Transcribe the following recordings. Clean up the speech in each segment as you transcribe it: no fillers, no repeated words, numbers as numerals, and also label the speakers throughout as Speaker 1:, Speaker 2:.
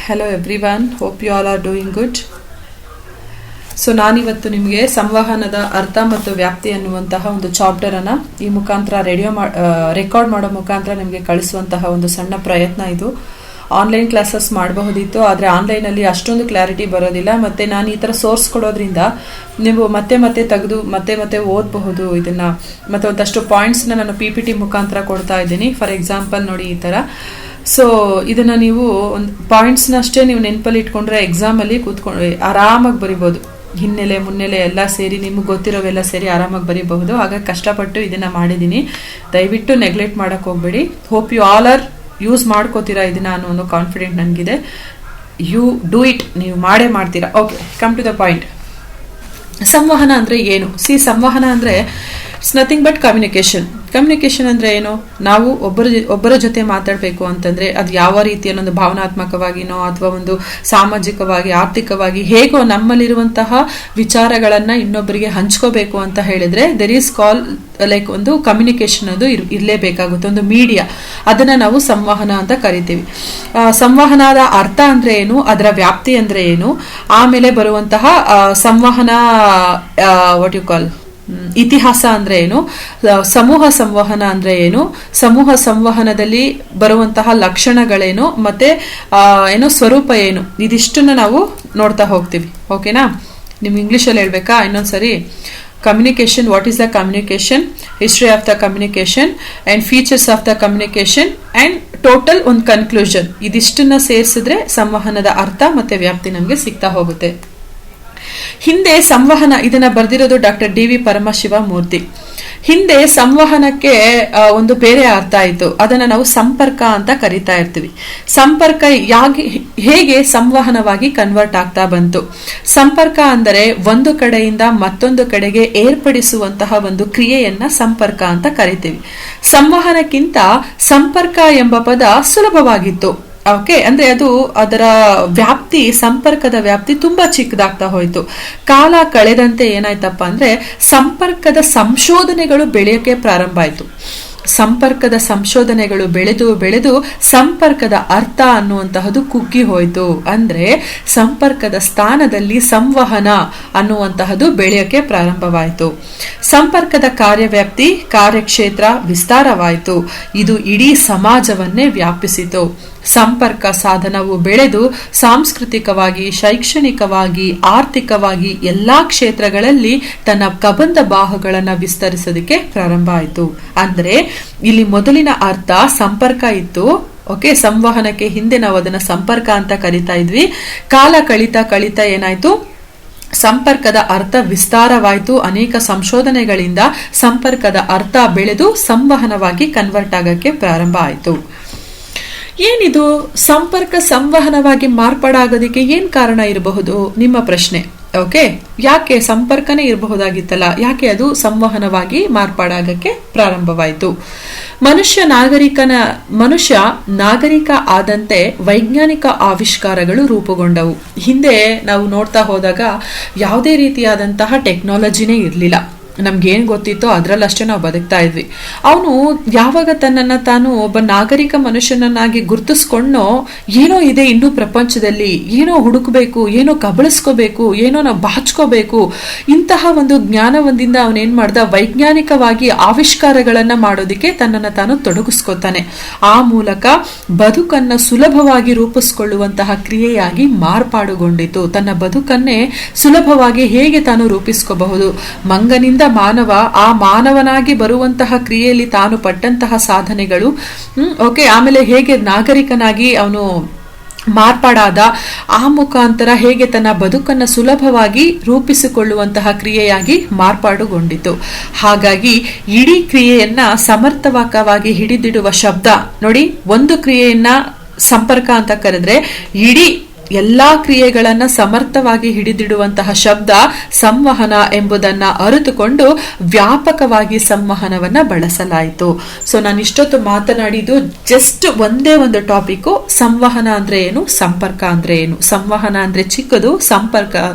Speaker 1: Hello everyone, hope you all are doing good. So ನಾನಿವತ್ತು ನಿಮಗೆ ಸಂವಹನದ ಅರ್ಥ ಮತ್ತು ವ್ಯಾಪ್ತಿ ಅನ್ನುವಂತಹ ಒಂದು ಚಾಪ್ಟರ್ ಅನ್ನ ಈ ಮುಖಾಂತರ ರೆಕಾರ್ಡ್ ಮಾಡೋ ಮುಖಾಂತರ ನಿಮಗೆ ಕಳಿಸುವಂತಹ ಒಂದು ಸಣ್ಣ ಪ್ರಯತ್ನ ಇದು. ಆನ್ಲೈನ್ ಕ್ಲಾಸಸ್ ಮಾಡಬಹುದಿತ್ತು, ಆದರೆ ಆನ್ಲೈನಲ್ಲಿ ಅಷ್ಟೊಂದು ಕ್ಲಾರಿಟಿ ಬರೋದಿಲ್ಲ. ಮತ್ತೆ ನಾನು ಈ ಥರ ಸೋರ್ಸ್ ಕೊಡೋದ್ರಿಂದ ನೀವು ಮತ್ತೆ ತೆಗೆದು ಮತ್ತೆ ಓದಬಹುದು ಇದನ್ನ. ಮತ್ತೆ ಒಂದಷ್ಟು ಪಾಯಿಂಟ್ಸ್ನ ನಾನು PPT ಮುಖಾಂತರ ಕೊಡ್ತಾ ಇದ್ದೀನಿ. ಫಾರ್ ಎಕ್ಸಾಂಪಲ್ ನೋಡಿ ಈ ಥರ. ಸೊ ಇದನ್ನ ನೀವು ಒಂದು ಪಾಯಿಂಟ್ಸ್ನ ಅಷ್ಟೇ ನೀವು ನೆನಪಲ್ಲಿ ಇಟ್ಕೊಂಡ್ರೆ ಎಕ್ಸಾಮಲ್ಲಿ ಕೂತ್ಕೊಂಡು ಆರಾಮಾಗಿ ಬರಿಬೋದು. ಹಿನ್ನೆಲೆ ಮುನ್ನೆಲೆ ಎಲ್ಲ ಸೇರಿ ನಿಮ್ಗೆ ಗೊತ್ತಿರೋವೆಲ್ಲ ಸೇರಿ ಆರಾಮಾಗಿ ಬರೀಬಹುದು. ಹಾಗಾಗಿ ಕಷ್ಟಪಟ್ಟು ಇದನ್ನ ಮಾಡಿದ್ದೀನಿ. ದಯವಿಟ್ಟು ನೆಗ್ಲೆಕ್ಟ್ ಮಾಡಕ್ ಹೋಗ್ಬೇಡಿ. Hope you all are use ಮಾಡ್ಕೋತೀರಾ ಇದನ್ನ ಅನ್ನೋ ಒಂದು ಕಾನ್ಫಿಡೆಂಟ್ ನನಗಿದೆ. ಯು ಡೂ ಇಟ್, ನೀವು ಮಾಡೇ ಮಾಡ್ತೀರಾ. Okay, come to the point. ಸಂವಹನ ಅಂದ್ರೆ ಏನು? ಸಂವಹನ ಅಂದ್ರೆ it's nothing but communication. Communication ಅಂದ್ರೆ ಏನು? ನಾವು ಒಬ್ಬರ ಜೊತೆ ಮಾತಾಡಬೇಕು ಅಂತಂದ್ರೆ ಅದು ಯಾವ ರೀತಿಯಲ್ಲಿ ಒಂದು ಭಾವನಾತ್ಮಕವಾಗಿನೋ ಅಥವಾ ಒಂದು ಸಾಮಾಜಿಕವಾಗಿ ಆರ್ಥಿಕವಾಗಿ ಹೇಗೋ ನಮ್ಮಲ್ಲಿರುವಂತಹ ವಿಚಾರಗಳನ್ನ ಇನ್ನೊಬ್ಬರಿಗೆ ಹಂಚ್ಕೋಬೇಕು ಅಂತ ಹೇಳಿದ್ರೆ ದೆರ್ ಈಸ್ ಕಾಲ್ ಲೈಕ್ ಒಂದು ಕಮ್ಯುನಿಕೇಶನ್ ಅದು ಇರಲೇಬೇಕಾಗುತ್ತೆ, ಒಂದು ಮೀಡಿಯಾ. ಅದನ್ನ ನಾವು ಸಂವಹನ ಅಂತ ಕರಿತೀವಿ. ಸಂವಹನದ ಅರ್ಥ ಅಂದ್ರೆ ಏನು, ಅದರ ವ್ಯಾಪ್ತಿ ಅಂದ್ರೆ ಏನು, ಆಮೇಲೆ ಬರುವಂತಹ ಸಂವಹನ ವಾಟ್ ಯು ಕಾಲ್ ಇತಿಹಾಸ ಅಂದ್ರೆ ಏನು, ಸಮೂಹ ಸಂವಹನ ಅಂದ್ರೆ ಏನು, ಸಮೂಹ ಸಂವಹನದಲ್ಲಿ ಬರುವಂತಹ ಲಕ್ಷಣಗಳೇನು, ಮತ್ತೆ ಏನೋ ಸ್ವರೂಪ ಏನು, ಇದಿಷ್ಟನ್ನ ನಾವು ನೋಡ್ತಾ ಹೋಗ್ತೀವಿ. ಓಕೆನಾ? ನಿಮ್ಗೆ ಇಂಗ್ಲಿಷಲ್ಲಿ ಹೇಳ್ಬೇಕಾ ಇನ್ನೊಂದ್ಸರಿ? Communication, what is the communication, history of the communication and features of the communication and total ಒಂದು ಕನ್ಕ್ಲೂಷನ್. ಇದಿಷ್ಟನ್ನ ಸೇರಿಸಿದ್ರೆ ಸಂವಹನದ ಅರ್ಥ ಮತ್ತೆ ವ್ಯಾಪ್ತಿ ನಮ್ಗೆ ಸಿಗ್ತಾ ಹೋಗುತ್ತೆ. ಹಿಂದೆ ಸಂವಹನ ಇದನ್ನ ಬರೆದಿರೋದು ಡಾಕ್ಟರ್ DV ಪರಮಶಿವ ಮೂರ್ತಿ. ಹಿಂದೆ ಸಂವಹನಕ್ಕೆ ಒಂದು ಬೇರೆ ಅರ್ಥ ಆಯಿತು. ಅದನ್ನ ನಾವು ಸಂಪರ್ಕ ಅಂತ ಕರಿತಾ ಇರ್ತೀವಿ. ಸಂಪರ್ಕ ಹೇಗೆ ಸಂವಹನವಾಗಿ ಕನ್ವರ್ಟ್ ಆಗ್ತಾ ಬಂತು? ಸಂಪರ್ಕ ಅಂದರೆ ಒಂದು ಕಡೆಯಿಂದ ಮತ್ತೊಂದು ಕಡೆಗೆ ಏರ್ಪಡಿಸುವಂತಹ ಒಂದು ಕ್ರಿಯೆಯನ್ನ ಸಂಪರ್ಕ ಅಂತ ಕರಿತೀವಿ. ಸಂವಹನಕ್ಕಿಂತ ಸಂಪರ್ಕ ಎಂಬ ಪದ ಸುಲಭವಾಗಿತ್ತು. ಓಕೆ, ಅಂದ್ರೆ ಅದರ ವ್ಯಾಪ್ತಿ, ಸಂಪರ್ಕದ ವ್ಯಾಪ್ತಿ ತುಂಬಾ ಚಿಕ್ಕದಾಗ್ತಾ ಹೋಯ್ತು. ಕಾಲ ಕಳೆದಂತೆ ಏನಾಯ್ತಪ್ಪ ಅಂದ್ರೆ ಸಂಪರ್ಕದ ಸಂಶೋಧನೆಗಳು ಬೆಳೆಯಕ್ಕೆ ಪ್ರಾರಂಭ ಆಯ್ತು. ಸಂಪರ್ಕದ ಸಂಶೋಧನೆಗಳು ಬೆಳೆದು ಸಂಪರ್ಕದ ಅರ್ಥ ಅನ್ನುವಂತಹದ್ದು ಕುಗ್ಗಿ ಹೋಯ್ತು. ಅಂದ್ರೆ ಸಂಪರ್ಕದ ಸ್ಥಾನದಲ್ಲಿ ಸಂವಹನ ಅನ್ನುವಂತಹದ್ದು ಬೆಳೆಯಕ್ಕೆ ಪ್ರಾರಂಭವಾಯಿತು. ಸಂಪರ್ಕದ ಕಾರ್ಯವ್ಯಾಪ್ತಿ, ಕಾರ್ಯಕ್ಷೇತ್ರ ವಿಸ್ತಾರವಾಯಿತು. ಇದು ಇಡೀ ಸಮಾಜವನ್ನೇ ವ್ಯಾಪಿಸಿತು. ಸಂಪರ್ಕ ಸಾಧನವು ಬೆಳೆದು ಸಾಂಸ್ಕೃತಿಕವಾಗಿ, ಶೈಕ್ಷಣಿಕವಾಗಿ, ಆರ್ಥಿಕವಾಗಿ ಎಲ್ಲಾ ಕ್ಷೇತ್ರಗಳಲ್ಲಿ ತನ್ನ ಕಬಂಧ ಬಾಹುಗಳನ್ನು ವಿಸ್ತರಿಸೋದಕ್ಕೆ ಪ್ರಾರಂಭ ಆಯಿತು. ಅಂದ್ರೆ ಇಲ್ಲಿ ಮೊದಲಿನ ಅರ್ಥ ಸಂಪರ್ಕ ಇತ್ತು. ಓಕೆ, ಸಂವಹನಕ್ಕೆ ಹಿಂದೆ ನಾವು ಅದನ್ನ ಸಂಪರ್ಕ ಅಂತ ಕರಿತಾ ಇದ್ವಿ. ಕಾಲ ಕಳಿತಾ ಏನಾಯ್ತು? ಸಂಪರ್ಕದ ಅರ್ಥ ವಿಸ್ತಾರವಾಯಿತು. ಅನೇಕ ಸಂಶೋಧನೆಗಳಿಂದ ಸಂಪರ್ಕದ ಅರ್ಥ ಬೆಳೆದು ಸಂವಹನವಾಗಿ ಕನ್ವರ್ಟ್ ಆಗಕ್ಕೆ ಪ್ರಾರಂಭ ಆಯಿತು. ಏನಿದು ಸಂಪರ್ಕ ಸಂವಹನವಾಗಿ ಮಾರ್ಪಾಡಾಗೋದಕ್ಕೆ ಏನ್ ಕಾರಣ ಇರಬಹುದು ನಿಮ್ಮ ಪ್ರಶ್ನೆ. ಓಕೆ, ಯಾಕೆ ಸಂಪರ್ಕನೇ ಇರಬಹುದಾಗಿತ್ತಲ್ಲ, ಯಾಕೆ ಅದು ಸಂವಹನವಾಗಿ ಮಾರ್ಪಾಡಾಗಕ್ಕೆ ಪ್ರಾರಂಭವಾಯಿತು? ಮನುಷ್ಯ ನಾಗರಿಕ ಆದಂತೆ ವೈಜ್ಞಾನಿಕ ಆವಿಷ್ಕಾರಗಳು ರೂಪುಗೊಂಡವು. ಹಿಂದೆ ನಾವು ನೋಡ್ತಾ ಹೋದಾಗ ಯಾವುದೇ ರೀತಿಯಾದಂತಹ ಟೆಕ್ನಾಲಜಿನೇ ಇರಲಿಲ್ಲ. ನಮ್ಗೇನ್ ಗೊತ್ತಿತ್ತೋ ಅದ್ರಲ್ಲಷ್ಟೇ ನಾವು ಬದುಕ್ತಾ ಇದ್ವಿ. ಅವನು ಯಾವಾಗ ತನ್ನನ್ನ ತಾನು ಒಬ್ಬ ನಾಗರಿಕ ಮನುಷ್ಯನನ್ನಾಗಿ ಗುರುತಿಸ್ಕೊಂಡೋ, ಏನೋ ಇದೆ ಇನ್ನೂ ಪ್ರಪಂಚದಲ್ಲಿ, ಏನೋ ಹುಡುಕ್ಬೇಕು, ಏನೋ ಕಬಳಿಸ್ಕೋಬೇಕು, ಏನೋ ನಾವು ಬಾಚ್ಕೋಬೇಕು, ಇಂತಹ ಒಂದು ಜ್ಞಾನವೊಂದಿಂದ ಅವನೇನ್ ಮಾಡ್ದ, ವೈಜ್ಞಾನಿಕವಾಗಿ ಆವಿಷ್ಕಾರಗಳನ್ನ ಮಾಡೋದಿಕ್ಕೆ ತನ್ನನ್ನ ತಾನು ತೊಡಗಿಸ್ಕೊತಾನೆ. ಆ ಮೂಲಕ ಬದುಕನ್ನ ಸುಲಭವಾಗಿ ರೂಪಿಸ್ಕೊಳ್ಳುವಂತಹ ಕ್ರಿಯೆಯಾಗಿ ಮಾರ್ಪಾಡುಗೊಂಡಿತು. ತನ್ನ ಬದುಕನ್ನೇ ಸುಲಭವಾಗಿ ಹೇಗೆ ತಾನು ರೂಪಿಸ್ಕೋಬಹುದು, ಮಂಗನಿಂದ ಮಾನವ, ಆ ಮಾನವನಾಗಿ ಬರುವಂತಹ ಕ್ರಿಯೆಯಲ್ಲಿ ತಾನು ಪಟ್ಟಂತಹ ಸಾಧನೆಗಳು, ಓಕೆ, ಆಮೇಲೆ ಹೇಗೆ ನಾಗರಿಕನಾಗಿ ಅವನು ಮಾರ್ಪಾಡಾದ, ಆ ಮುಖಾಂತರ ಹೇಗೆ ತನ್ನ ಬದುಕನ್ನ ಸುಲಭವಾಗಿ ರೂಪಿಸಿಕೊಳ್ಳುವಂತಹ ಕ್ರಿಯೆಯಾಗಿ ಮಾರ್ಪಾಡುಗೊಂಡಿತು. ಹಾಗಾಗಿ ಇಡೀ ಕ್ರಿಯೆಯನ್ನ ಸಮರ್ಥವಾಗಿ ಹಿಡಿದಿಡುವ ಶಬ್ದ ನೋಡಿ. ಒಂದು ಕ್ರಿಯೆಯನ್ನ ಸಂಪರ್ಕ ಅಂತ ಕರೆದ್ರೆ ಇಡೀ ಎಲ್ಲಾ ಕ್ರಿಯೆಗಳನ್ನ ಸಮರ್ಥವಾಗಿ ಹಿಡಿದಿಡುವಂತಹ ಶಬ್ದ ಸಂವಹನ ಎಂಬುದನ್ನ ಅರಿತುಕೊಂಡು ವ್ಯಾಪಕವಾಗಿ ಸಂವಹನವನ್ನ ಬಳಸಲಾಯಿತು. ಸೊ ನಾನು ಇಷ್ಟೊತ್ತು ಮಾತನಾಡಿದ್ದು ಜಸ್ಟ್ ಒಂದೇ ಒಂದು ಟಾಪಿಕ್, ಸಂವಹನ ಅಂದ್ರೆ ಏನು, ಸಂಪರ್ಕ ಅಂದ್ರೆ ಏನು. ಸಂವಹನ ಅಂದ್ರೆ ಚಿಕ್ಕದು,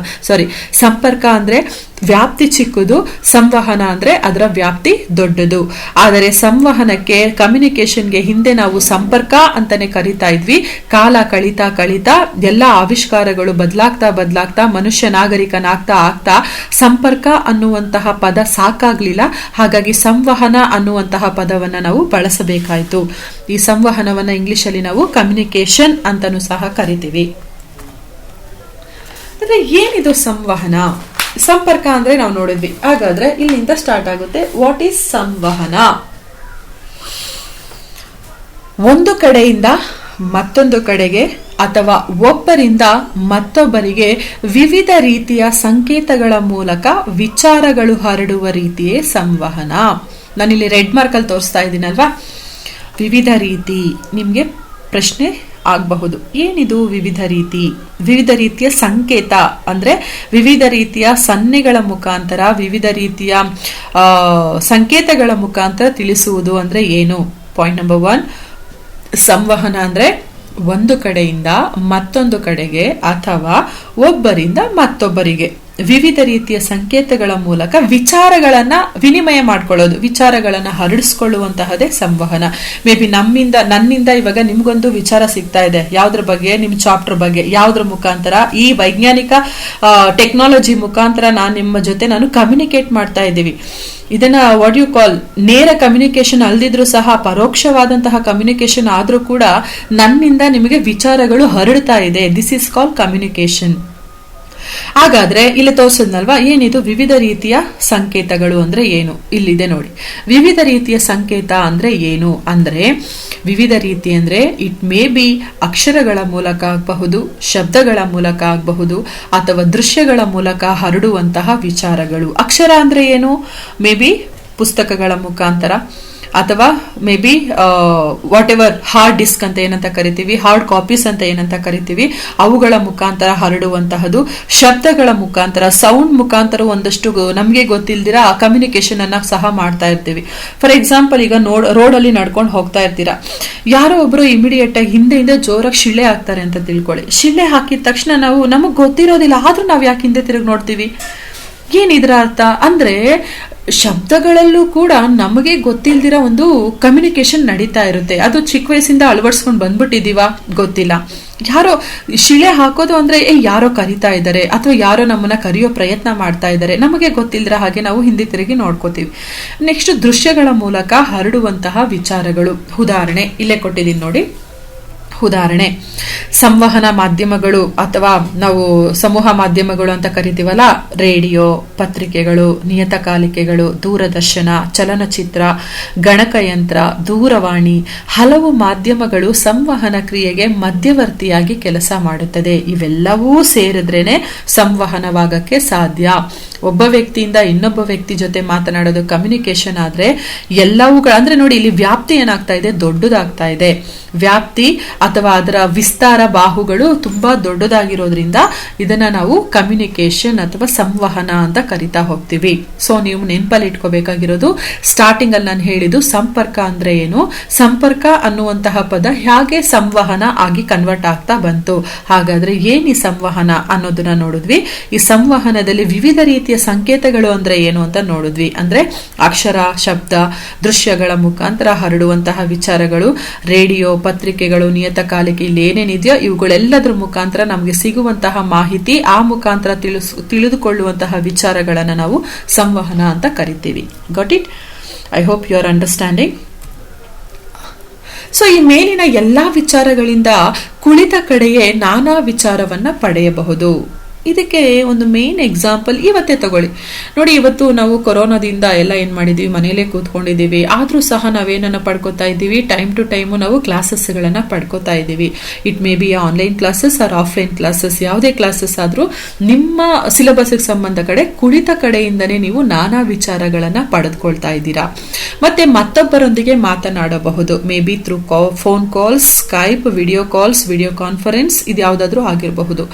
Speaker 1: ಸಂಪರ್ಕ ಅಂದ್ರೆ ವ್ಯಾಪ್ತಿ ಚಿಕ್ಕದು, ಸಂವಹನ ಅಂದ್ರೆ ಅದರ ವ್ಯಾಪ್ತಿ ದೊಡ್ಡದು. ಆದರೆ ಸಂವಹನಕ್ಕೆ, ಕಮ್ಯುನಿಕೇಶನ್ಗೆ ಹಿಂದೆ ನಾವು ಸಂಪರ್ಕ ಅಂತಾನೆ ಕರಿತಾ ಇದ್ವಿ. ಕಾಲ ಕಳೀತಾ ಕಳೀತಾ ಎಲ್ಲ ಆವಿಷ್ಕಾರಗಳು ಬದಲಾಗ್ತಾ ಮನುಷ್ಯ ನಾಗರಿಕನಾಗ್ತಾ ಆಗ್ತಾ ಸಂಪರ್ಕ ಅನ್ನುವಂತಹ ಪದ ಸಾಕಾಗ್ಲಿಲ್ಲ. ಹಾಗಾಗಿ ಸಂವಹನ ಅನ್ನುವಂತಹ ಪದವನ್ನ ನಾವು ಬಳಸಬೇಕಾಯ್ತು. ಈ ಸಂವಹನವನ್ನ ಇಂಗ್ಲಿಷ್ ಅಲ್ಲಿ ನಾವು ಕಮ್ಯುನಿಕೇಶನ್ ಅಂತಾನೂ ಸಹ ಕರಿತೀವಿ. ಅಂದ್ರೆ ಏನಿದು ಸಂವಹನ? ಸಂಪರ್ಕ ಅಂದ್ರೆ ನಾವು ನೋಡಿದ್ವಿ. ಹಾಗಾದ್ರೆ ಇಲ್ಲಿಂದ ಸ್ಟಾರ್ಟ್ ಆಗುತ್ತೆ. ವಾಟ್ ಈಸ್ ಸಂವಹನ? ಒಂದು ಕಡೆಯಿಂದ ಮತ್ತೊಂದು ಕಡೆಗೆ ಅಥವಾ ಒಬ್ಬರಿಂದ ಮತ್ತೊಬ್ಬರಿಗೆ ವಿವಿಧ ರೀತಿಯ ಸಂಕೇತಗಳ ಮೂಲಕ ವಿಚಾರಗಳು ಹರಡುವ ರೀತಿಯೇ ಸಂವಹನ. ನಾನಿಲ್ಲಿ ರೆಡ್ ಮಾರ್ಕ್ ಅಲ್ಲಿ ತೋರಿಸ್ತಾ ಇದ್ದೀನಲ್ವಾ, ವಿವಿಧ ರೀತಿ. ನಿಮ್ಗೆ ಪ್ರಶ್ನೆ ಆಗಬಹುದು, ಏನಿದು ವಿವಿಧ ರೀತಿ? ವಿವಿಧ ರೀತಿಯ ಸಂಕೇತ ಅಂದ್ರೆ ವಿವಿಧ ರೀತಿಯ ಸನ್ನೆಗಳ ಮುಖಾಂತರ, ವಿವಿಧ ರೀತಿಯ ಸಂಕೇತಗಳ ಮುಖಾಂತರ ತಿಳಿಸುವುದು ಅಂದ್ರೆ ಏನು? ಪಾಯಿಂಟ್ ನಂಬರ್ 1, ಸಂವಹನ ಅಂದ್ರೆ ಒಂದು ಕಡೆಯಿಂದ ಮತ್ತೊಂದು ಕಡೆಗೆ ಅಥವಾ ಒಬ್ಬರಿಂದ ಮತ್ತೊಬ್ಬರಿಗೆ ವಿವಿಧ ರೀತಿಯ ಸಂಕೇತಗಳ ಮೂಲಕ ವಿಚಾರಗಳನ್ನ ವಿನಿಮಯ ಮಾಡ್ಕೊಳ್ಳೋದು, ವಿಚಾರಗಳನ್ನ ಹರಡಿಸ್ಕೊಳ್ಳುವಂತಹದೇ ಸಂವಹನ. ಮೇ ಬಿ ನನ್ನಿಂದ ಇವಾಗ ನಿಮ್ಗೊಂದು ವಿಚಾರ ಸಿಗ್ತಾ ಇದೆ, ಯಾವ್ದ್ರ ಬಗ್ಗೆ? ನಿಮ್ ಚಾಪ್ಟರ್ ಬಗ್ಗೆ. ಯಾವ್ದ್ರ ಮುಖಾಂತರ? ಈ ವೈಜ್ಞಾನಿಕ ಟೆಕ್ನಾಲಜಿ ಮುಖಾಂತರ ನಿಮ್ಮ ಜೊತೆ ನಾನು ಕಮ್ಯುನಿಕೇಟ್ ಮಾಡ್ತಾ ಇದ್ದೀವಿ. ಇದನ್ನ ವಾಟ್ ಯು ಕಾಲ್, ನೇರ ಕಮ್ಯುನಿಕೇಶನ್ ಅಲ್ದಿದ್ರು ಸಹ ಪರೋಕ್ಷವಾದಂತಹ ಕಮ್ಯುನಿಕೇಶನ್ ಆದ್ರೂ ಕೂಡ ನನ್ನಿಂದ ನಿಮಗೆ ವಿಚಾರಗಳು ಹರಡ್ತಾ ಇದೆ. This is call communication. ಹಾಗಾದ್ರೆ ಇಲ್ಲಿ ತೋರಿಸಿದ್ನಲ್ವಾ, ಏನಿದು ವಿವಿಧ ರೀತಿಯ ಸಂಕೇತಗಳು ಅಂದ್ರೆ ಏನು? ಇಲ್ಲಿದೆ ನೋಡಿ. ವಿವಿಧ ರೀತಿಯ ಸಂಕೇತ ಅಂದ್ರೆ ಏನು ಅಂದ್ರೆ, ವಿವಿಧ ರೀತಿ ಅಂದ್ರೆ ಇಟ್ ಮೇ ಬಿ ಅಕ್ಷರಗಳ ಮೂಲಕ ಆಗಬಹುದು, ಶಬ್ದಗಳ ಮೂಲಕ ಆಗಬಹುದು, ಅಥವಾ ದೃಶ್ಯಗಳ ಮೂಲಕ ಹರಡುವಂತಹ ವಿಚಾರಗಳು. ಅಕ್ಷರ ಅಂದ್ರೆ ಏನು? ಮೇ ಬಿ ಪುಸ್ತಕಗಳ ಮುಖಾಂತರ, ಅಥವಾ may be what ever hard disk ಅಂತ ಏನಂತ ಕರಿತೀವಿ, ಹಾರ್ಡ್ ಕಾಪೀಸ್ ಅಂತ ಏನಂತ ಕರಿತೀವಿ, ಅವುಗಳ ಮುಖಾಂತರ ಹರಡುವಂತಹದ್ದು. ಶಬ್ದಗಳ ಮುಖಾಂತರ, ಸೌಂಡ್ ಮುಖಾಂತರ ಒಂದಷ್ಟು ನಮಗೆ ಗೊತ್ತಿಲ್ದಿರ ಕಮ್ಯುನಿಕೇಶನ್ ಅನ್ನ ಸಹ ಮಾಡ್ತಾ ಇರ್ತೀವಿ. ಫಾರ್ ಎಕ್ಸಾಂಪಲ್, ಈಗ ರೋಡ್ ಅಲ್ಲಿ ನಡ್ಕೊಂಡು ಹೋಗ್ತಾ ಇರ್ತೀರಾ, ಯಾರೋ ಒಬ್ರು ಇಮಿಡಿಯೇಟ್ ಆಗಿ ಹಿಂದೆ ಜೋರಾಗಿ ಶಿಳ್ಳೆ ಹಾಕ್ತಾರೆ ಅಂತ ತಿಳ್ಕೊಳ್ಳಿ. ಶಿಳ್ಳೆ ಹಾಕಿದ ತಕ್ಷಣ ನಮಗ್ ಗೊತ್ತಿರೋದಿಲ್ಲ, ಆದ್ರೂ ನಾವ್ ಯಾಕೆ ಹಿಂದೆ ತಿರುಗಿ ನೋಡ್ತೀವಿ? ಏನಿದ್ರ ಅರ್ಥ ಅಂದ್ರೆ, ಶಬ್ದಗಳಲ್ಲೂ ಕೂಡ ನಮಗೆ ಗೊತ್ತಿಲ್ದಿರ ಒಂದು ಕಮ್ಯುನಿಕೇಶನ್ ನಡೀತಾ ಇರುತ್ತೆ. ಅದು ಚಿಕ್ಕ ವಯಸ್ಸಿಂದ ಅಳವಡಿಸ್ಕೊಂಡು ಬಂದ್ಬಿಟ್ಟಿದೀವ ಗೊತ್ತಿಲ್ಲ. ಯಾರೋ ಶಿಳೆ ಹಾಕೋದು ಅಂದ್ರೆ ಯಾರೋ ಕರಿತಾ ಇದ್ದಾರೆ ಅಥವಾ ಯಾರೋ ನಮ್ಮನ್ನ ಕರೆಯೋ ಪ್ರಯತ್ನ ಮಾಡ್ತಾ ಇದ್ದಾರೆ, ನಮಗೆ ಗೊತ್ತಿಲ್ದಿರ ಹಾಗೆ ನಾವು ಹಿಂದೆ ತಿರುಗಿ ನೋಡ್ಕೋತೀವಿ. ನೆಕ್ಸ್ಟ್, ದೃಶ್ಯಗಳ ಮೂಲಕ ಹರಡುವಂತಹ ವಿಚಾರಗಳು. ಉದಾಹರಣೆ ಇಲ್ಲೇ ಕೊಟ್ಟಿದ್ದೀನಿ ನೋಡಿ. ಉದಾಹರಣೆ, ಸಂವಹನ ಮಾಧ್ಯಮಗಳು ಅಥವಾ ನಾವು ಸಮೂಹ ಮಾಧ್ಯಮಗಳು ಅಂತ ಕರಿತೀವಲ್ಲ, ರೇಡಿಯೋ, ಪತ್ರಿಕೆಗಳು, ನಿಯತಕಾಲಿಕೆಗಳು, ದೂರದರ್ಶನ, ಚಲನಚಿತ್ರ, ಗಣಕಯಂತ್ರ, ದೂರವಾಣಿ, ಹಲವು ಮಾಧ್ಯಮಗಳು ಸಂವಹನ ಕ್ರಿಯೆಗೆ ಮಧ್ಯವರ್ತಿಯಾಗಿ ಕೆಲಸ ಮಾಡುತ್ತದೆ. ಇವೆಲ್ಲವೂ ಸೇರಿದ್ರೇನೆ ಸಂವಹನವಾಗಕ್ಕೆ ಸಾಧ್ಯ. ಒಬ್ಬ ವ್ಯಕ್ತಿಯಿಂದ ಇನ್ನೊಬ್ಬ ವ್ಯಕ್ತಿ ಜೊತೆ ಮಾತನಾಡೋದು ಕಮ್ಯುನಿಕೇಶನ್ ಆದ್ರೆ, ಎಲ್ಲವುಗಳ ಅಂದ್ರೆ ನೋಡಿ, ಇಲ್ಲಿ ವ್ಯಾಪ್ತಿ ಏನಾಗ್ತಾ ಇದೆ? ದೊಡ್ಡದಾಗ್ತಾ ಇದೆ. ವ್ಯಾಪ್ತಿ ಅಥವಾ ಅದರ ವಿಸ್ತಾರ ಬಾಹುಗಳು ತುಂಬಾ ದೊಡ್ಡದಾಗಿರೋದ್ರಿಂದ ಇದನ್ನ ನಾವು ಕಮ್ಯುನಿಕೇಶನ್ ಅಥವಾ ಸಂವಹನ ಅಂತ ಕರಿತಾ ಹೋಗ್ತೀವಿ. ಸೊ ನೀವು ನೆನಪಲ್ಲಿ ಇಟ್ಕೋಬೇಕಾಗಿರೋದು, ಸ್ಟಾರ್ಟಿಂಗ್ ಅಲ್ಲಿ ನಾನು ಹೇಳಿದ್ದು ಸಂಪರ್ಕ ಅಂದ್ರೆ ಏನು, ಸಂಪರ್ಕ ಅನ್ನುವಂತಹ ಪದ ಹೇಗೆ ಸಂವಹನ ಆಗಿ ಕನ್ವರ್ಟ್ ಆಗ್ತಾ ಬಂತು. ಹಾಗಾದ್ರೆ ಏನ್ ಈ ಸಂವಹನ ಅನ್ನೋದನ್ನ ನೋಡಿದ್ವಿ. ಈ ಸಂವಹನದಲ್ಲಿ ವಿವಿಧ ರೀತಿಯ ಸಂಕೇತಗಳು ಅಂದ್ರೆ ಏನು ಅಂತ ನೋಡಿದ್ವಿ. ಅಂದ್ರೆ ಅಕ್ಷರ, ಶಬ್ದ, ದೃಶ್ಯಗಳ ಮುಖಾಂತರ ಹರಡುವಂತಹ ವಿಚಾರಗಳು, ರೇಡಿಯೋ, ಪತ್ರಿಕೆಗಳು, ನಿಯತಕಾಲಿಕೆ, ಇಲ್ಲಿ ಏನೇನಿದೆಯೋ ಇವುಗಳೆಲ್ಲದರ ಮುಖಾಂತರ ನಮಗೆ ಸಿಗುವಂತಹ ಮಾಹಿತಿ, ಆ ಮುಖಾಂತರ ತಿಳಿದುಕೊಳ್ಳುವಂತಹ ವಿಚಾರಗಳನ್ನ ನಾವು ಸಂವಹನ ಅಂತ ಕರಿತೀವಿ. Got it? I hope you are understanding. So ಈ ಮೇಲಿನ ಎಲ್ಲಾ ವಿಚಾರಗಳಿಂದ ಕುಳಿತ ಕಡೆಯೇ ನಾನಾ ವಿಚಾರವನ್ನ ಪಡೆಯಬಹುದು. ಇದಕ್ಕೆ ಒಂದು ಮೇನ್ ಎಕ್ಸಾಂಪಲ್ ಇವತ್ತೇ ತಗೊಳ್ಳಿ ನೋಡಿ. ಇವತ್ತು ನಾವು ಕೊರೋನಾದಿಂದ ಎಲ್ಲ ಏನ್ ಮಾಡಿದೀವಿ, ಮನೇಲೆ ಕೂತ್ಕೊಂಡಿದೀವಿ. ಆದ್ರೂ ಸಹ ನಾವೇನನ್ನ ಪಡ್ಕೋತಾ ಇದ್ದೀವಿ, ಟೈಮ್ ಟು ಟೈಮ್ ನಾವು ಕ್ಲಾಸಸ್ ಗಳನ್ನ ಪಡ್ಕೋತಾ ಇದ್ದೀವಿ. It may be online classes or offline classes, ಯಾವುದೇ ಕ್ಲಾಸಸ್ ಆದ್ರೂ ನಿಮ್ಮ ಸಿಲೆಬಸ್ ಸಂಬಂಧ ಕಡೆ ಕುಳಿತ ಕಡೆಯಿಂದನೇ ನೀವು ನಾನಾ ವಿಚಾರಗಳನ್ನ ಪಡೆದುಕೊಳ್ತಾ ಇದ್ದೀರಾ. ಮತ್ತೆ ಮತ್ತೊಬ್ಬರೊಂದಿಗೆ ಮಾತನಾಡಬಹುದು. Maybe through phone calls, Skype, video calls, video conference, ಇದ್ಯಾವುದಾದ್ರೂ ಆಗಿರಬಹುದು.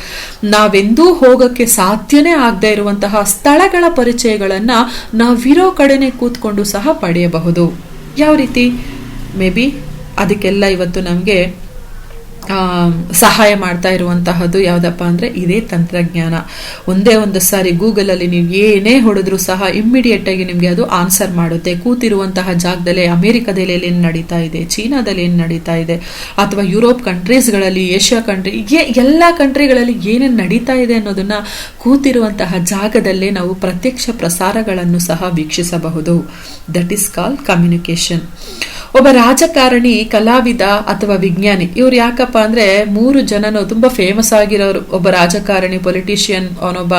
Speaker 1: ನಾವೆಂದೂ ಹೋಗಕ್ಕೆ ಸಾಧ್ಯನೇ ಆಗದೆ ಇರುವಂತಹ ಸ್ಥಳಗಳ ಪರಿಚಯಗಳನ್ನ ನಾವಿರೋ ಕಡೆನೆ ಕೂತ್ಕೊಂಡು ಸಹ ಪಡೆಯಬಹುದು. ಯಾವ ರೀತಿ? ಮೇ ಬಿ ಅದಕ್ಕೆಲ್ಲ ಇವತ್ತು ನಮ್ಗೆ ಸಹಾಯ ಮಾಡ್ತಾ ಇರುವಂತಹದ್ದು ಯಾವ್ದಪ್ಪ ಅಂದ್ರೆ ಇದೇ ತಂತ್ರಜ್ಞಾನ. ಒಂದೇ ಒಂದು ಸಾರಿ ಗೂಗಲ್ ಅಲ್ಲಿ ನೀವು ಏನೇ ಹೊಡೆದ್ರು ಸಹ ಇಮ್ಮಿಡಿಯೇಟ್ ಆಗಿ ನಿಮ್ಗೆ ಅದು ಆನ್ಸರ್ ಮಾಡುತ್ತೆ. ಕೂತಿರುವಂತಹ ಜಾಗದಲ್ಲಿ ಅಮೆರಿಕದಲ್ಲಿ ಏನ್ ನಡೀತಾ ಇದೆ, ಚೀನಾದಲ್ಲಿ ಏನ್ ನಡೀತಾ ಇದೆ, ಅಥವಾ ಯುರೋಪ್ ಕಂಟ್ರೀಸ್ಗಳಲ್ಲಿ, ಏಷ್ಯಾ ಕಂಟ್ರಿ, ಎಲ್ಲಾ ಕಂಟ್ರಿಗಳಲ್ಲಿ ಏನೇನ್ ನಡೀತಾ ಇದೆ ಅನ್ನೋದನ್ನ ಕೂತಿರುವಂತಹ ಜಾಗದಲ್ಲೇ ನಾವು ಪ್ರತ್ಯಕ್ಷ ಪ್ರಸಾರಗಳನ್ನು ಸಹ ವೀಕ್ಷಿಸಬಹುದು. That is called communication. ಒಬ್ಬ ರಾಜಕಾರಣಿ, ಕಲಾವಿದ ಅಥವಾ ವಿಜ್ಞಾನಿ, ಇವ್ರು ಯಾಕಪ್ಪ ಅಂದ್ರೆ 3 ಜನನು ತುಂಬಾ ಫೇಮಸ್ ಆಗಿರೋರು. ಒಬ್ಬ ರಾಜಕಾರಣಿ, ಪೊಲಿಟಿಷಿಯನ್, ಅವನೊಬ್ಬ,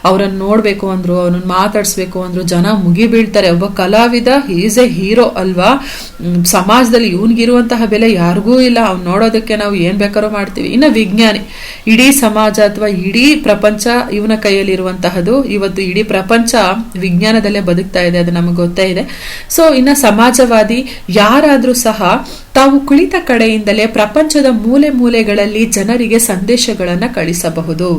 Speaker 1: ಅವರನ್ನು ನೋಡ್ಬೇಕು ಅಂದ್ರು, ಅವನನ್ನ ಮಾತಾಡ್ಸ್ಬೇಕು ಅಂದ್ರು ಜನ ಮುಗಿ ಬೀಳ್ತಾರೆ. ಒಬ್ಬ ಕಲಾವಿದ, ಈಸ್ ಎ ಹೀರೋ ಅಲ್ವಾ, ಸಮಾಜದಲ್ಲಿ ಇವನ್ಗಿರುವಂತಹ ಬೆಲೆ ಯಾರಿಗೂ ಇಲ್ಲ, ಅವ್ನು ನೋಡೋದಕ್ಕೆ ನಾವು ಏನ್ ಬೇಕಾದ್ರೂ ಮಾಡ್ತೀವಿ. ಇನ್ನು ವಿಜ್ಞಾನಿ, ಇಡೀ ಸಮಾಜ ಅಥವಾ ಇಡೀ ಪ್ರಪಂಚ ಇವನ ಕೈಯಲ್ಲಿ ಇರುವಂತಹದ್ದು. ಇವತ್ತು ಇಡೀ ಪ್ರಪಂಚ ವಿಜ್ಞಾನದಲ್ಲೇ ಬದುಕ್ತಾ ಇದೆ, ಅದು ನಮಗೆ ಗೊತ್ತೇ ಇದೆ. ಸೊ ಇನ್ನ ಸಮಾಜವಾದಿ ಯಾರಾದ್ರೂ ಸಹ ತಾವು ಕುಳಿತ ಕಡೆಯಿಂದಲೇ ಪ್ರಪಂಚದ ಮೂಲೆ ಮೂಲೆಗಳಲ್ಲಿ ಜನರಿಗೆ ಸಂದೇಶಗಳನ್ನ ಕಳಿಸಬಹುದು.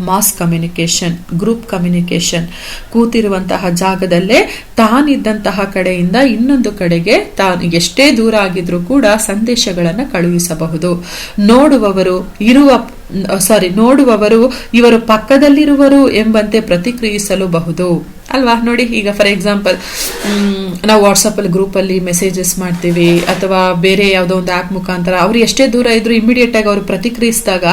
Speaker 1: ಮಾಸ್ ಕಮ್ಯುನಿಕೇಶನ್, ಗ್ರೂಪ್ ಕಮ್ಯುನಿಕೇಶನ್, ಕೂತಿರುವಂತಹ ಜಾಗದಲ್ಲೇ ತಾನಿದ್ದಂತಹ ಕಡೆಯಿಂದ ಇನ್ನೊಂದು ಕಡೆಗೆ ತಾನು ಎಷ್ಟೇ ದೂರ ಆಗಿದ್ರೂ ಕೂಡ ಸಂದೇಶಗಳನ್ನ ಕಳುಹಿಸಬಹುದು. ನೋಡುವವರು ಇವರು ಪಕ್ಕದಲ್ಲಿರುವರು ಎಂಬಂತೆ ಪ್ರತಿಕ್ರಿಯಿಸಲೂಬಹುದು ಅಲ್ವಾ. ನೋಡಿ, ಈಗ ಫಾರ್ ಎಕ್ಸಾಂಪಲ್ ನಾವು ವಾಟ್ಸಪ್ ಅಲ್ಲಿ ಗ್ರೂಪ್ ಅಲ್ಲಿ ಮೆಸೇಜಸ್ ಮಾಡ್ತೀವಿ, ಅಥವಾ ಬೇರೆ ಯಾವುದೋ ಒಂದು ಆಪ್ ಮುಖಾಂತರ ಅವ್ರು ಎಷ್ಟೇ ದೂರ ಇದ್ರು ಇಮಿಡಿಯೇಟ್ ಆಗಿ ಅವರು ಪ್ರತಿಕ್ರಿಯಿಸಿದಾಗ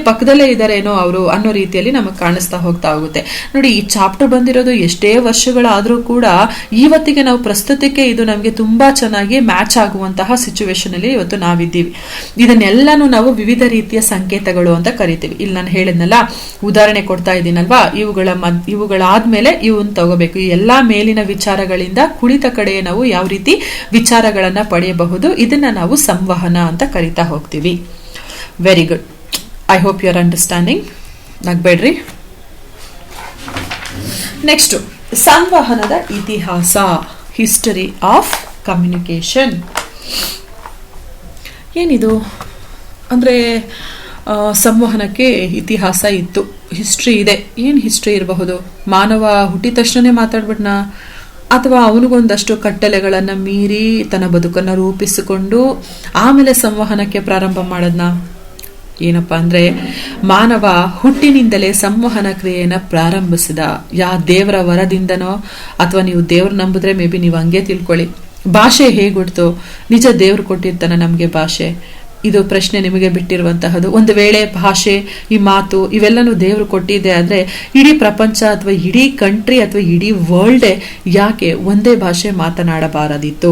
Speaker 1: ಪಕ್ಕದಲ್ಲೇ ಇದಾರೇನೋ ಅವರು ಅನ್ನೋ ರೀತಿಯಲ್ಲಿ ನಮಗೆ ಕಾಣಿಸ್ತಾ ಹೋಗ್ತಾ ಹೋಗುತ್ತೆ. ನೋಡಿ, ಈ ಚಾಪ್ಟರ್ ಬಂದಿರೋದು ಎಷ್ಟೇ ವರ್ಷಗಳಾದ್ರೂ ಕೂಡ ಇವತ್ತಿಗೆ ನಾವು ಪ್ರಸ್ತುತಕ್ಕೆ ಇದು ನಮಗೆ ತುಂಬಾ ಚೆನ್ನಾಗಿ ಮ್ಯಾಚ್ ಆಗುವಂತಹ ಸಿಚುವೇಶನ್ ಅಲ್ಲಿ ಇವತ್ತು ನಾವಿದ್ದೀವಿ. ಇದನ್ನೆಲ್ಲಾನು ನಾವು ವಿವಿಧ ರೀತಿಯ ಸಂಕೇತಗಳು ಅಂತ ಕರಿತೀವಿ. ಇಲ್ಲಿ ನಾನು ಹೇಳಿದ್ನಲ್ಲ, ಉದಾಹರಣೆ ಕೊಡ್ತಾ ಇದ್ದೀನಲ್ವಾ, ಇವುಗಳಾದ್ಮೇಲೆ ಇವನ್ ತಗೋಬೇಕು. ಈ ಎಲ್ಲಾ ಮೇಲಿನ ವಿಚಾರಗಳಿಂದ ಕುಳಿತ ಕಡೆ ನಾವು ಯಾವ ರೀತಿ ವಿಚಾರಗಳನ್ನ ಪಡೆಯಬಹುದು, ಇದನ್ನ ನಾವು ಸಂವಹನ ಅಂತ ಕರಿತಾ ಹೋಗ್ತೀವಿ. Very good. I hope you are understanding. ನಗ್ಬೇಡ್ರಿ. ನೆಕ್ಸ್ಟ್, ಸಂವಹನದ ಇತಿಹಾಸ, ಹಿಸ್ಟರಿ ಆಫ್ ಕಮ್ಯುನಿಕೇಶನ್. ಏನಿದು ಅಂದ್ರೆ ಸಂವಹನಕ್ಕೆ ಇತಿಹಾಸ ಇತ್ತು, ಹಿಸ್ಟ್ರಿ ಇದೆ. ಏನ್ ಹಿಸ್ಟ್ರಿ ಇರಬಹುದು? ಮಾನವ ಹುಟ್ಟಿದ ತಕ್ಷಣನೇ ಮಾತಾಡ್ಬಿಟ್ನಾ, ಅಥವಾ ಅವನಿಗೊಂದಷ್ಟು ಕಟ್ಟಲೆಗಳನ್ನ ಮೀರಿ ತನ್ನ ಬದುಕನ್ನು ರೂಪಿಸಿಕೊಂಡು ಆಮೇಲೆ ಸಂವಹನಕ್ಕೆ ಪ್ರಾರಂಭ ಮಾಡದ್ನ? ಏನಪ್ಪಾ ಅಂದ್ರೆ, ಮಾನವ ಹುಟ್ಟಿನಿಂದಲೇ ಸಂವಹನ ಕ್ರಿಯೆಯನ್ನ ಪ್ರಾರಂಭಿಸಿದ. ದೇವರ ವರದಿಂದನೋ, ಅಥವಾ ನೀವು ದೇವ್ರ ನಂಬಿದ್ರೆ ಮೇ ಬಿ ನೀವು ಹಂಗೆ ತಿಳ್ಕೊಳ್ಳಿ. ಭಾಷೆ ಹೇಗುಡ್ತು? ನಿಜ ದೇವ್ರು ಕೊಟ್ಟಿರ್ತಾನ ನಮ್ಗೆ ಭಾಷೆ? ಇದು ಪ್ರಶ್ನೆ ನಿಮಗೆ ಬಿಟ್ಟಿರುವಂತಹದ್ದು. ಒಂದು ವೇಳೆ ಭಾಷೆ, ಈ ಮಾತು ಇವೆಲ್ಲನೂ ದೇವರು ಕೊಟ್ಟಿದೆ ಆದ್ರೆ ಇಡೀ ಪ್ರಪಂಚ ಅಥವಾ ಇಡೀ ಕಂಟ್ರಿ ಅಥವಾ ಇಡೀ ವರ್ಲ್ಡೇ ಯಾಕೆ ಒಂದೇ ಭಾಷೆ ಮಾತನಾಡಬಾರದಿತ್ತು?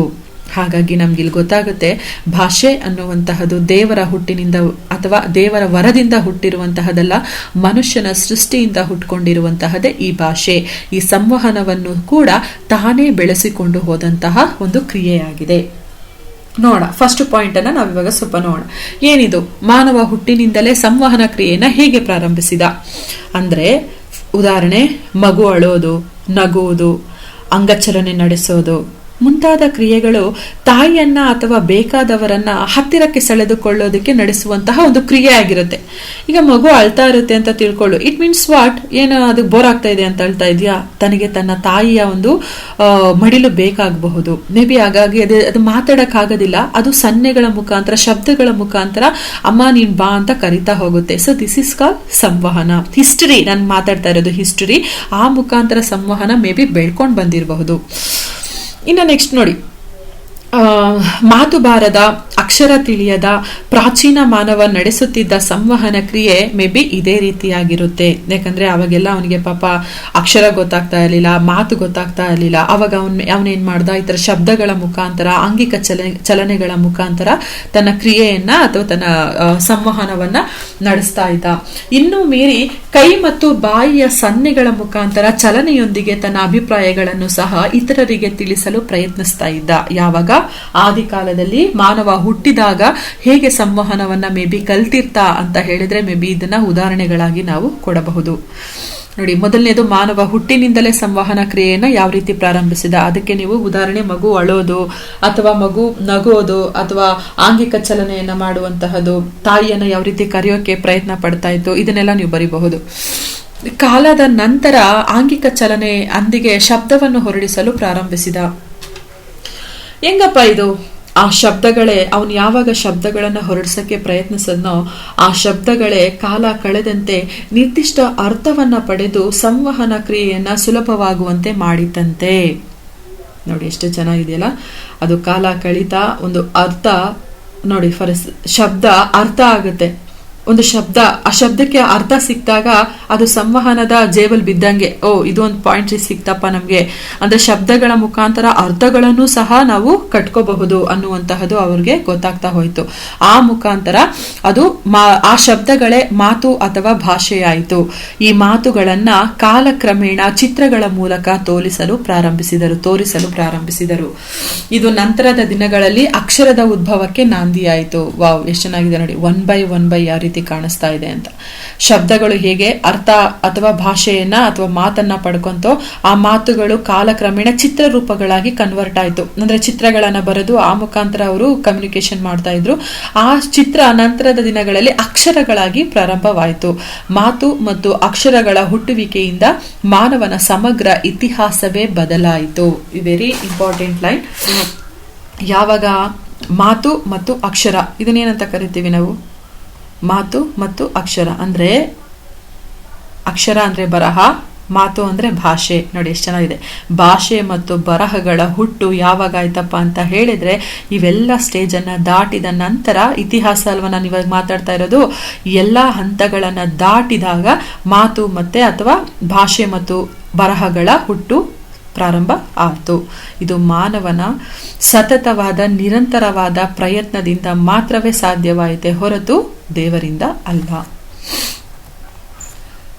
Speaker 1: ಹಾಗಾಗಿ ನಮ್ಗೆ ಇಲ್ಲಿ ಗೊತ್ತಾಗುತ್ತೆ, ಭಾಷೆ ಅನ್ನುವಂತಹದ್ದು ದೇವರ ಹುಟ್ಟಿನಿಂದ ಅಥವಾ ದೇವರ ವರದಿಂದ ಹುಟ್ಟಿರುವಂತಹದಲ್ಲ, ಮನುಷ್ಯನ ಸೃಷ್ಟಿಯಿಂದ ಹುಟ್ಟುಕೊಂಡಿರುವಂತಹದೇ ಈ ಭಾಷೆ. ಈ ಸಂವಹನವನ್ನು ಕೂಡ ತಾನೇ ಬೆಳೆಸಿಕೊಂಡು ಹೋದಂತಹ ಒಂದು ಕ್ರಿಯೆಯಾಗಿದೆ. ನೋಡ, ಫಸ್ಟ್ ಪಾಯಿಂಟ್ ಅನ್ನ ನಾವಿವಾಗ ಸ್ವಲ್ಪ ನೋಡ. ಏನಿದು? ಮಾನವ ಹುಟ್ಟಿನಿಂದಲೇ ಸಂವಹನ ಕ್ರಿಯೆಯನ್ನ ಹೇಗೆ ಪ್ರಾರಂಭಿಸಿದ ಅಂದ್ರೆ, ಉದಾಹರಣೆ, ಮಗು ಅಳೋದು, ನಗುವುದು, ಅಂಗಚಲನೆ ನಡೆಸೋದು ಮುಂತಾದ ಕ್ರಿಯೆಗಳು ತಾಯಿಯನ್ನ ಅಥವಾ ಬೇಕಾದವರನ್ನ ಹತ್ತಿರಕ್ಕೆ ಸೆಳೆದುಕೊಳ್ಳೋದಕ್ಕೆ ನಡೆಸುವಂತಹ ಒಂದು ಕ್ರಿಯೆ ಆಗಿರುತ್ತೆ. ಈಗ ಮಗು ಅಳ್ತಾ ಇರುತ್ತೆ ಅಂತ ತಿಳ್ಕೊಳ್ಳು, ಇಟ್ ಮೀನ್ಸ್ ವಾಟ್? ಏನು ಅದಕ್ಕೆ ಬೋರ್ ಆಗ್ತಾ ಇದೆ ಅಂತ ಅಳ್ತಾ ಇದೆಯಾ? ತನಗೆ ತನ್ನ ತಾಯಿಯ ಒಂದು ಮಡಿಲು ಬೇಕಾಗಬಹುದು. ಮೇ ಬಿ ಹಾಗಾಗಿ ಅದು ಮಾತಾಡಕ್ ಆಗೋದಿಲ್ಲ, ಅದು ಸನ್ನೆಗಳ ಮುಖಾಂತರ, ಶಬ್ದಗಳ ಮುಖಾಂತರ ಅಮ್ಮ ನೀನ್ ಬಾ ಅಂತ ಕರಿತಾ ಹೋಗುತ್ತೆ. ಸೊ ದಿಸ್ ಇಸ್ ಕಾಲ್ ಸಂವಹನ. ಹಿಸ್ಟರಿ, ನಾನು ಮಾತಾಡ್ತಾ ಇರೋದು ಹಿಸ್ಟರಿ. ಆ ಮುಖಾಂತರ ಸಂವಹನ ಮೇ ಬಿ ಬೆಳ್ಕೊಂಡ್ ಬಂದಿರಬಹುದು. ಇನ್ನು ನೆಕ್ಸ್ಟ್ ನೋಡಿ, ಮಾತು ಬಾರದ, ಅಕ್ಷರ ತಿಳಿಯದ ಪ್ರಾಚೀನ ಮಾನವ ನಡೆಸುತ್ತಿದ್ದ ಸಂವಹನ ಕ್ರಿಯೆ ಮೇ ಬಿ ಇದೇ ರೀತಿಯಾಗಿರುತ್ತೆ. ಯಾಕಂದ್ರೆ ಅವಾಗೆಲ್ಲ ಅವನಿಗೆ ಪಾಪ ಅಕ್ಷರ ಗೊತ್ತಾಗ್ತಾ ಇರಲಿಲ್ಲ, ಮಾತು ಗೊತ್ತಾಗ್ತಾ ಇರಲಿಲ್ಲ. ಅವಾಗ ಅವನೇನ್ ಮಾಡ್ದ, ಈ ತರ ಶಬ್ದಗಳ ಮುಖಾಂತರ, ಆಂಗಿಕ ಚಲನೆಗಳ ಮುಖಾಂತರ ತನ್ನ ಕ್ರಿಯೆಯನ್ನ ಅಥವಾ ತನ್ನ ಸಂವಹನವನ್ನ ನಡೆಸ್ತಾ ಇದ್ದ. ಇನ್ನೂ ಮೀರಿ ಕೈ ಮತ್ತು ಬಾಯಿಯ ಸನ್ನೆಗಳ ಮುಖಾಂತರ ಚಲನೆಯೊಂದಿಗೆ ತನ್ನ ಅಭಿಪ್ರಾಯಗಳನ್ನು ಸಹ ಇತರರಿಗೆ ತಿಳಿಸಲು ಪ್ರಯತ್ನಿಸ್ತಾ ಇದ್ದ. ಯಾವಾಗ? ಆದಿಕಾಲದಲ್ಲಿ ಮಾನವ ಹುಟ್ಟಿದಾಗ ಹೇಗೆ ಸಂವಹನವನ್ನ ಮೇ ಬಿ ಕಲ್ತಿರ್ತಾ ಅಂತ ಹೇಳಿದ್ರೆ ಮೇ ಬಿ ಇದನ್ನ ಉದಾಹರಣೆಗಳಾಗಿ ನಾವು ಕೊಡಬಹುದು. ನೋಡಿ, ಮೊದಲನೇದು ಮಾನವ ಹುಟ್ಟಿನಿಂದಲೇ ಸಂವಹನ ಕ್ರಿಯೆಯನ್ನ ಯಾವ ರೀತಿ ಪ್ರಾರಂಭಿಸಿದ, ಅದಕ್ಕೆ ನೀವು ಉದಾಹರಣೆ ಮಗು ಅಳೋದು ಅಥವಾ ಮಗು ನಗೋದು ಅಥವಾ ಆಂಗಿಕ ಚಲನೆಯನ್ನ ಮಾಡುವಂತಹದ್ದು, ತಾಯಿಯನ್ನ ಯಾವ ರೀತಿ ಕರೆಯೋಕೆ ಪ್ರಯತ್ನ ಪಡ್ತಾ ಇತ್ತು, ಇದನ್ನೆಲ್ಲ ನೀವು ಬರೀಬಹುದು. ಕಾಲದ ನಂತರ ಆಂಗಿಕ ಚಲನೆ ಅಂದಿಗೆ ಶಬ್ದವನ್ನು ಹೊರಡಿಸಲು ಪ್ರಾರಂಭಿಸಿದ. ಹೆಂಗಪ್ಪ ಇದು? ಆ ಶಬ್ದಗಳೇ, ಅವನು ಯಾವಾಗ ಶಬ್ದಗಳನ್ನು ಹೊರಡಿಸಕ್ಕೆ ಪ್ರಯತ್ನಿಸದ್ನೋ ಆ ಶಬ್ದಗಳೇ ಕಾಲ ಕಳೆದಂತೆ ನಿರ್ದಿಷ್ಟ ಅರ್ಥವನ್ನ ಪಡೆದು ಸಂವಹನ ಕ್ರಿಯೆಯನ್ನ ಸುಲಭವಾಗುವಂತೆ ಮಾಡಿತಂತೆ. ನೋಡಿ ಎಷ್ಟು ಚೆನ್ನಾಗಿದೆಯಲ್ಲ. ಅದು ಕಾಲ ಕಳೀತಾ ಒಂದು ಅರ್ಥ ನೋಡಿ, ಶಬ್ದ ಅರ್ಥ ಆಗುತ್ತೆ. ಒಂದು ಶಬ್ದ, ಆ ಶಬ್ದಕ್ಕೆ ಅರ್ಥ ಸಿಕ್ತಾಗ ಅದು ಸಂವಹನದ ಜೇಬಲ್ ಬಿದ್ದಂಗೆ, ಓ ಇದು ಒಂದು ಪಾಯಿಂಟ್ ಸಿಕ್ತಪ್ಪ ನಮ್ಗೆ ಅಂದ್ರೆ ಶಬ್ದಗಳ ಮುಖಾಂತರ ಅರ್ಥಗಳನ್ನು ಸಹ ನಾವು ಕಟ್ಕೋಬಹುದು ಅನ್ನುವಂತಹದ್ದು ಅವ್ರಿಗೆ ಗೊತ್ತಾಗ್ತಾ ಹೋಯ್ತು. ಆ ಮುಖಾಂತರ ಅದು ಆ ಶಬ್ದಗಳೇ ಮಾತು ಅಥವಾ ಭಾಷೆಯಾಯಿತು. ಈ ಮಾತುಗಳನ್ನ ಕಾಲಕ್ರಮೇಣ ಚಿತ್ರಗಳ ಮೂಲಕ ತೋರಿಸಲು ಪ್ರಾರಂಭಿಸಿದರು. ಇದು ನಂತರದ ದಿನಗಳಲ್ಲಿ ಅಕ್ಷರದ ಉದ್ಭವಕ್ಕೆ ನಾಂದಿಯಾಯಿತು. ವಾವ್, ಎಷ್ಟು ಚೆನ್ನಾಗಿದೆ ನೋಡಿ. ಒನ್ ಬೈ ಯಾವ ರೀತಿ ಕಾಣಿಸ್ತಾ ಇದೆ ಅಂತ. ಶಬ್ದಗಳು ಹೇಗೆ ಅರ್ಥ ಅಥವಾ ಭಾಷೆಯನ್ನ ಅಥವಾ ಮಾತನ್ನ ಪಡ್ಕೊಂತೋ ಆ ಮಾತುಗಳು ಕಾಲಕ್ರಮೇಣ ಚಿತ್ರ ರೂಪಗಳಾಗಿ ಕನ್ವರ್ಟ್ ಆಯ್ತು. ಅಂದ್ರೆ ಚಿತ್ರಗಳನ್ನ ಬರೆದು ಆ ಮುಖಾಂತರ ಅವರು ಕಮ್ಯುನಿಕೇಶನ್ ಮಾಡ್ತಾ ಇದ್ರು. ಆ ಚಿತ್ರ ನಂತರದ ದಿನಗಳಲ್ಲಿ ಅಕ್ಷರಗಳಾಗಿ ಪ್ರಾರಂಭವಾಯಿತು. ಮಾತು ಮತ್ತು ಅಕ್ಷರಗಳ ಹುಟ್ಟುವಿಕೆಯಿಂದ ಮಾನವನ ಸಮಗ್ರ ಇತಿಹಾಸವೇ ಬದಲಾಯಿತು. Very important line. ಯಾವಾಗ ಮಾತು ಮತ್ತು ಅಕ್ಷರ, ಇದನ್ನೇನಂತ ಕರಿತೀವಿ ನಾವು? ಮಾತು ಮತ್ತು ಅಕ್ಷರ ಅಂದ್ರೆ, ಅಕ್ಷರ ಅಂದ್ರೆ ಬರಹ, ಮಾತು ಅಂದ್ರೆ ಭಾಷೆ. ನೋಡಿ ಎಷ್ಟು ಚೆನ್ನಾಗಿದೆ. ಭಾಷೆ ಮತ್ತು ಬರಹಗಳ ಹುಟ್ಟು ಯಾವಾಗ ಆಯ್ತಪ್ಪ ಅಂತ ಹೇಳಿದ್ರೆ ಇವೆಲ್ಲ ಸ್ಟೇಜ್ ಅನ್ನ ದಾಟಿದ ನಂತರ, ಇತಿಹಾಸ ಅಲ್ವಾ ನಾನು ಇವಾಗ ಮಾತಾಡ್ತಾ ಇರೋದು, ಎಲ್ಲಾ ಹಂತಗಳನ್ನ ದಾಟಿದಾಗ ಮಾತು ಮತ್ತೆ ಅಥವಾ ಭಾಷೆ ಮತ್ತು ಬರಹಗಳ ಹುಟ್ಟು ಪ್ರಾರಂಭ ಆಯಿತು. ಇದು ಮಾನವನ ಸತತವಾದ ನಿರಂತರವಾದ ಪ್ರಯತ್ನದಿಂದ ಮಾತ್ರವೇ ಸಾಧ್ಯವಾಯಿತೆ ಹೊರತು ದೇವರಿಂದ ಅಲ್ಲ.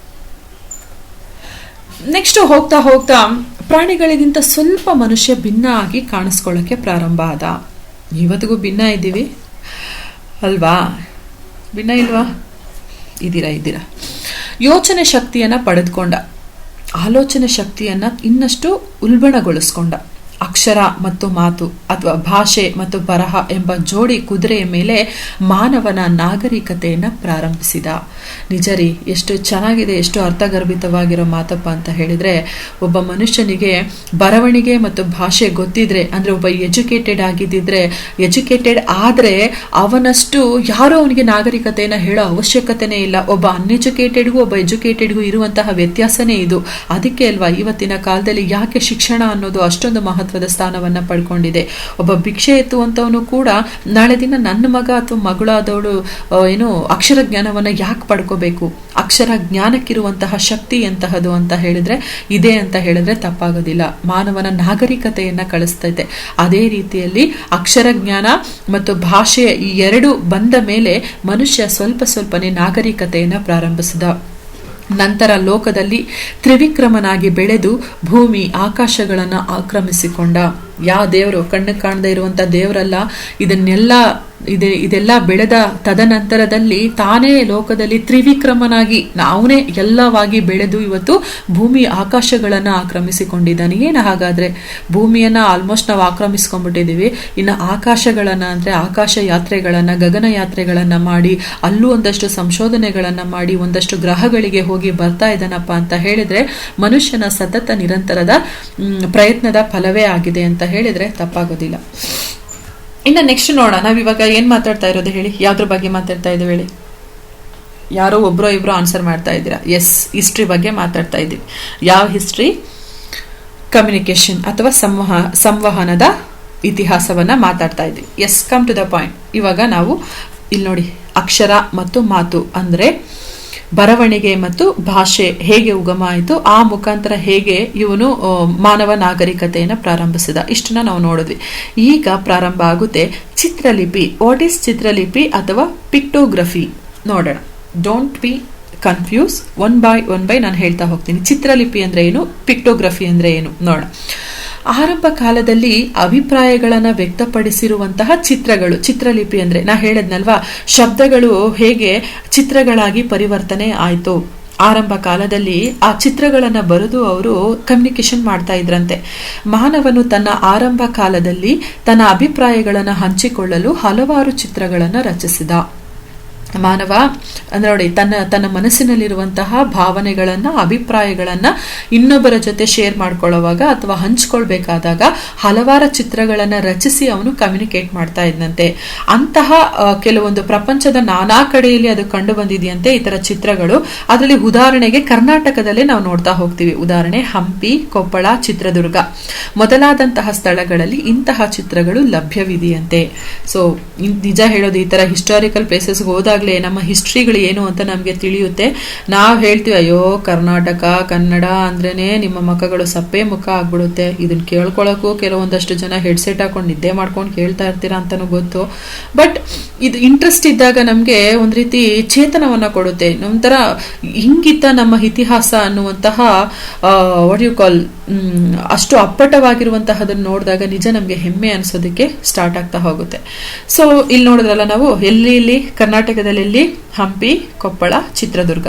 Speaker 1: ನೆಕ್ಸ್ಟ್ ಹೋಗ್ತಾ ಹೋಗ್ತಾ ಪ್ರಾಣಿಗಳಿಗಿಂತ ಸ್ವಲ್ಪ ಮನುಷ್ಯ ಭಿನ್ನ ಆಗಿ ಕಾಣಿಸ್ಕೊಳ್ಳಕ್ಕೆ ಪ್ರಾರಂಭ ಆದ. ಇವತ್ತಿಗೂ ಭಿನ್ನ ಇದ್ದೀವಿ ಅಲ್ವಾ? ಭಿನ್ನ ಇಲ್ವಾ? ಇದ್ದೀರಾ. ಯೋಚನೆ ಶಕ್ತಿಯನ್ನ ಪಡೆದುಕೊಂಡ, ಆಲೋಚನೆ ಶಕ್ತಿಯನ್ನ ಇನ್ನಷ್ಟು ಉಲ್ಬಣಗೊಳಿಸ್ಕೊಂಡ. ಅಕ್ಷರ ಮತ್ತು ಮಾತು ಅಥವಾ ಭಾಷೆ ಮತ್ತು ಬರಹ ಎಂಬ ಜೋಡಿ ಕುದುರೆಯ ಮೇಲೆ ಮಾನವನ ನಾಗರಿಕತೆಯನ್ನ ಪ್ರಾರಂಭಿಸಿದ. ನಿಜರಿ, ಎಷ್ಟು ಚೆನ್ನಾಗಿದೆ, ಎಷ್ಟು ಅರ್ಥಗರ್ಭಿತವಾಗಿರೋ ಮಾತಪ್ಪ ಅಂತ ಹೇಳಿದ್ರೆ, ಒಬ್ಬ ಮನುಷ್ಯನಿಗೆ ಬರವಣಿಗೆ ಮತ್ತು ಭಾಷೆ ಗೊತ್ತಿದ್ರೆ, ಅಂದ್ರೆ ಒಬ್ಬ ಎಜುಕೇಟೆಡ್ ಆದ್ರೆ ಅವನಷ್ಟು ಯಾರೋ ಅವನಿಗೆ ನಾಗರಿಕತೆಯನ್ನ ಹೇಳೋ ಅವಶ್ಯಕತೆನೇ ಇಲ್ಲ. ಒಬ್ಬ ಅನ್ಎಜುಕೇಟೆಡ್ಗೂ ಒಬ್ಬ ಎಜುಕೇಟೆಡ್ಗೂ ಇರುವಂತಹ ವ್ಯತ್ಯಾಸನೇ ಇದು. ಅದಕ್ಕೆ ಅಲ್ವಾ ಇವತ್ತಿನ ಕಾಲದಲ್ಲಿ ಯಾಕೆ ಶಿಕ್ಷಣ ಅನ್ನೋದು ಅಷ್ಟೊಂದು ಮಹತ್ವದ ಸ್ಥಾನವನ್ನ ಪಡ್ಕೊಂಡಿದೆ. ಒಬ್ಬ ಭಿಕ್ಷೆ ಎತ್ತುವಂತವನು ಕೂಡ ನಾಳೆ ದಿನ ನನ್ನ ಮಗ ಅಥವಾ ಮಗಳಾದವಳು ಅಕ್ಷರ ಜ್ಞಾನವನ್ನ ಯಾಕೆ ಪಡ್ಕೋಬೇಕು? ಅಕ್ಷರ ಜ್ಞಾನಕ್ಕಿರುವಂತಹ ಶಕ್ತಿ ಎಂತಹದು ಅಂತ ಹೇಳಿದ್ರೆ ಇದೆ ಅಂತ ಹೇಳಿದ್ರೆ ತಪ್ಪಾಗೋದಿಲ್ಲ. ಮಾನವನ ನಾಗರಿಕತೆಯನ್ನ ಕಳಿಸ್ತೈತೆ. ಅದೇ ರೀತಿಯಲ್ಲಿ ಅಕ್ಷರ ಜ್ಞಾನ ಮತ್ತು ಭಾಷೆ ಈ ಎರಡು ಬಂದ ಮೇಲೆ ಮನುಷ್ಯ ಸ್ವಲ್ಪನೇ ನಾಗರಿಕತೆಯನ್ನ ಪ್ರಾರಂಭಿಸಿದ. ನಂತರ ಲೋಕದಲ್ಲಿ ತ್ರಿವಿಕ್ರಮನಾಗಿ ಬೆಳೆದು ಭೂಮಿ ಆಕಾಶಗಳನ್ನು ಆಕ್ರಮಿಸಿಕೊಂಡ. ಯಾವ ದೇವರು? ಕಣ್ಣು ಕಾಣದೇ ಇರುವಂತ ದೇವರಲ್ಲ. ಇದೆಲ್ಲ ಬೆಳೆದ ತದನಂತರದಲ್ಲಿ ತಾನೇ ಲೋಕದಲ್ಲಿ ತ್ರಿವಿಕ್ರಮನಾಗಿ ಅವನೇ ಎಲ್ಲವಾಗಿ ಬೆಳೆದು ಇವತ್ತು ಭೂಮಿ ಆಕಾಶಗಳನ್ನ ಆಕ್ರಮಿಸಿಕೊಂಡಿದ್ದಾನೆ. ಏನು ಹಾಗಾದ್ರೆ? ಭೂಮಿಯನ್ನ ಆಲ್ಮೋಸ್ಟ್ ನಾವು ಆಕ್ರಮಿಸ್ಕೊಂಡ್ಬಿಟ್ಟಿದೀವಿ. ಇನ್ನು ಆಕಾಶಗಳನ್ನ ಅಂದ್ರೆ ಆಕಾಶ ಯಾತ್ರೆಗಳನ್ನ, ಗಗನ ಯಾತ್ರೆಗಳನ್ನ ಮಾಡಿ ಅಲ್ಲೂ ಒಂದಷ್ಟು ಸಂಶೋಧನೆಗಳನ್ನ ಮಾಡಿ ಒಂದಷ್ಟು ಗ್ರಹಗಳಿಗೆ ಹೋಗಿ ಬರ್ತಾ ಇದ್ದಾನಪ್ಪ ಅಂತ ಹೇಳಿದ್ರೆ ಮನುಷ್ಯನ ಸತತ ನಿರಂತರದ ಪ್ರಯತ್ನದ ಫಲವೇ ಆಗಿದೆ ಅಂತ ಹೇಳಿದ್ರೆ ತಪ್ಪಾಗೋದಿಲ್ಲ. ಇನ್ನು ನೆಕ್ಸ್ಟ್ ನೋಡೋಣ. ನಾವಿವಾಗ ಏನ್ ಮಾತಾಡ್ತಾ ಇರೋದು ಹೇಳಿ? ಯಾವ್ದ್ರ ಬಗ್ಗೆ ಮಾತಾಡ್ತಾ ಇದ್ದೀವಿ ಹೇಳಿ? ಯಾರೋ ಒಬ್ರೋ ಇಬ್ರು ಆನ್ಸರ್ ಮಾಡ್ತಾ ಇದ್ದೀರಾ. ಎಸ್, ಹಿಸ್ಟ್ರಿ ಬಗ್ಗೆ ಮಾತಾಡ್ತಾ ಇದ್ದೀವಿ. ಯಾವ ಹಿಸ್ಟ್ರಿ? ಕಮ್ಯುನಿಕೇಶನ್ ಅಥವಾ ಸಂವಹನದ ಇತಿಹಾಸವನ್ನ ಮಾತಾಡ್ತಾ ಇದ್ದೀವಿ. Yes, come to the point. ಇವಾಗ ನಾವು ಇಲ್ಲಿ ನೋಡಿ, ಅಕ್ಷರ ಮತ್ತು ಮಾತು ಅಂದ್ರೆ ಬರವಣಿಗೆ ಮತ್ತು ಭಾಷೆ ಹೇಗೆ ಉಗಮ ಆಯಿತು, ಆ ಮುಖಾಂತರ ಹೇಗೆ ಇವನು ಮಾನವ ನಾಗರಿಕತೆಯನ್ನು ಪ್ರಾರಂಭಿಸಿದ, ಇಷ್ಟನ್ನ ನಾವು ನೋಡಿದ್ವಿ. ಈಗ ಪ್ರಾರಂಭ ಆಗುತ್ತೆ ಚಿತ್ರಲಿಪಿ. ವಾಟ್ ಈಸ್ ಚಿತ್ರಲಿಪಿ ಅಥವಾ ಪಿಕ್ಟೋಗ್ರಫಿ? ನೋಡೋಣ. Don't be confuse. One by ನಾನು ಹೇಳ್ತಾ ಹೋಗ್ತೀನಿ. ಚಿತ್ರಲಿಪಿ ಅಂದ್ರೆ ಏನು, ಪಿಕ್ಟೋಗ್ರಫಿ ಅಂದ್ರೆ ಏನು ನೋಡೋಣ. ಆರಂಭ ಕಾಲದಲ್ಲಿ ಅಭಿಪ್ರಾಯಗಳನ್ನ ವ್ಯಕ್ತಪಡಿಸಿರುವಂತಹ ಚಿತ್ರಗಳು, ಚಿತ್ರಲಿಪಿ ಅಂದ್ರೆ ನಾ ಹೇಳದ್ನಲ್ವಾ, ಶಬ್ದಗಳು ಹೇಗೆ ಚಿತ್ರಗಳಾಗಿ ಪರಿವರ್ತನೆ ಆಯ್ತು. ಆರಂಭ ಕಾಲದಲ್ಲಿ ಆ ಚಿತ್ರಗಳನ್ನ ಬರೆದು ಅವರು ಕಮ್ಯುನಿಕೇಶನ್ ಮಾಡ್ತಾ ಇದ್ರಂತೆ. ಮಾನವನು ತನ್ನ ಆರಂಭ ಕಾಲದಲ್ಲಿ ತನ್ನ ಅಭಿಪ್ರಾಯಗಳನ್ನ ಹಂಚಿಕೊಳ್ಳಲು ಹಲವಾರು ಚಿತ್ರಗಳನ್ನ ರಚಿಸಿದ. ಮಾನವ ನೋಡಿ ತನ್ನ ಮನಸ್ಸಿನಲ್ಲಿರುವಂತಹ ಭಾವನೆಗಳನ್ನ, ಅಭಿಪ್ರಾಯಗಳನ್ನ ಇನ್ನೊಬ್ಬರ ಜೊತೆ ಶೇರ್ ಮಾಡ್ಕೊಳ್ಳುವಾಗ ಅಥವಾ ಹಂಚ್ಕೊಳ್ಬೇಕಾದಾಗ ಹಲವಾರು ಚಿತ್ರಗಳನ್ನ ರಚಿಸಿ ಅವನು ಕಮ್ಯುನಿಕೇಟ್ ಮಾಡ್ತಾ ಇದ್ದಂತೆ. ಅಂತಹ ಕೆಲವೊಂದು ಪ್ರಪಂಚದ ನಾನಾ ಕಡೆಯಲ್ಲಿ ಅದು ಕಂಡು ಬಂದಿದೆಯಂತೆ ಈ ತರ ಚಿತ್ರಗಳು. ಅದರಲ್ಲಿ ಉದಾಹರಣೆಗೆ ಕರ್ನಾಟಕದಲ್ಲೇ ನಾವು ನೋಡ್ತಾ ಹೋಗ್ತೀವಿ. ಉದಾಹರಣೆ ಹಂಪಿ, ಕೊಪ್ಪಳ, ಚಿತ್ರದುರ್ಗ ಮೊದಲಾದಂತಹ ಸ್ಥಳಗಳಲ್ಲಿ ಇಂತಹ ಚಿತ್ರಗಳು ಲಭ್ಯವಿದೆಯಂತೆ. ಸೊ ನಿಜ ಹೇಳೋದು, ಈ ತರ ಹಿಸ್ಟಾರಿಕಲ್ ಪ್ಲೇಸಸ್ ಹೋದಾಗ ನಮ್ಮ ಹಿಸ್ಟ್ರಿಗಳು ಏನು ಅಂತ ನಮ್ಗೆ ತಿಳಿಯುತ್ತೆ. ನಾವ್ ಹೇಳ್ತೀವಿ ಅಯ್ಯೋ ಕರ್ನಾಟಕ ಕನ್ನಡ ಅಂದ್ರೇನೆ ನಿಮ್ಮ ಮಕ್ಕಳು ಸಪ್ಪೆ ಮುಖ ಆಗ್ಬಿಡುತ್ತೆ. ಇದನ್ನ ಕೇಳ್ಕೊಳಕ್ಕೂ ಕೆಲವೊಂದಷ್ಟು ಜನ ಹೆಡ್ಸೆಟ್ ಹಾಕೊಂಡು ನಿದ್ದೆ ಮಾಡ್ಕೊಂಡು ಕೇಳ್ತಾ ಇರ್ತೀರಾ ಅಂತಾನು ಗೊತ್ತು. ಬಟ್ ಇದು ಇಂಟ್ರೆಸ್ಟ್ ಇದ್ದಾಗ ನಮ್ಗೆ ಒಂದ್ ರೀತಿ ಚೇತನವನ್ನ ಕೊಡುತ್ತೆ. ಒಂಥರ ಹಿಂಗಿತ್ತ ನಮ್ಮ ಇತಿಹಾಸ ಅನ್ನುವಂತಹ ವಾಟ್ ಯು ಕಾಲ್ ಅಷ್ಟು ಅಪ್ಪಟವಾಗಿರುವಂತಹದನ್ನ ನೋಡಿದಾಗ ನಿಜ ನಮ್ಗೆ ಹೆಮ್ಮೆ ಅನ್ಸೋದಕ್ಕೆ ಸ್ಟಾರ್ಟ್ ಆಗ್ತಾ ಹೋಗುತ್ತೆ. ಸೊ ಇಲ್ಲಿ ನೋಡಿದ್ರಲ್ಲ ನಾವು ಇಲ್ಲಿ ಕರ್ನಾಟಕದಲ್ಲಿ ಹಂಪಿ, ಕೊಪ್ಪಳ, ಚಿತ್ರದುರ್ಗ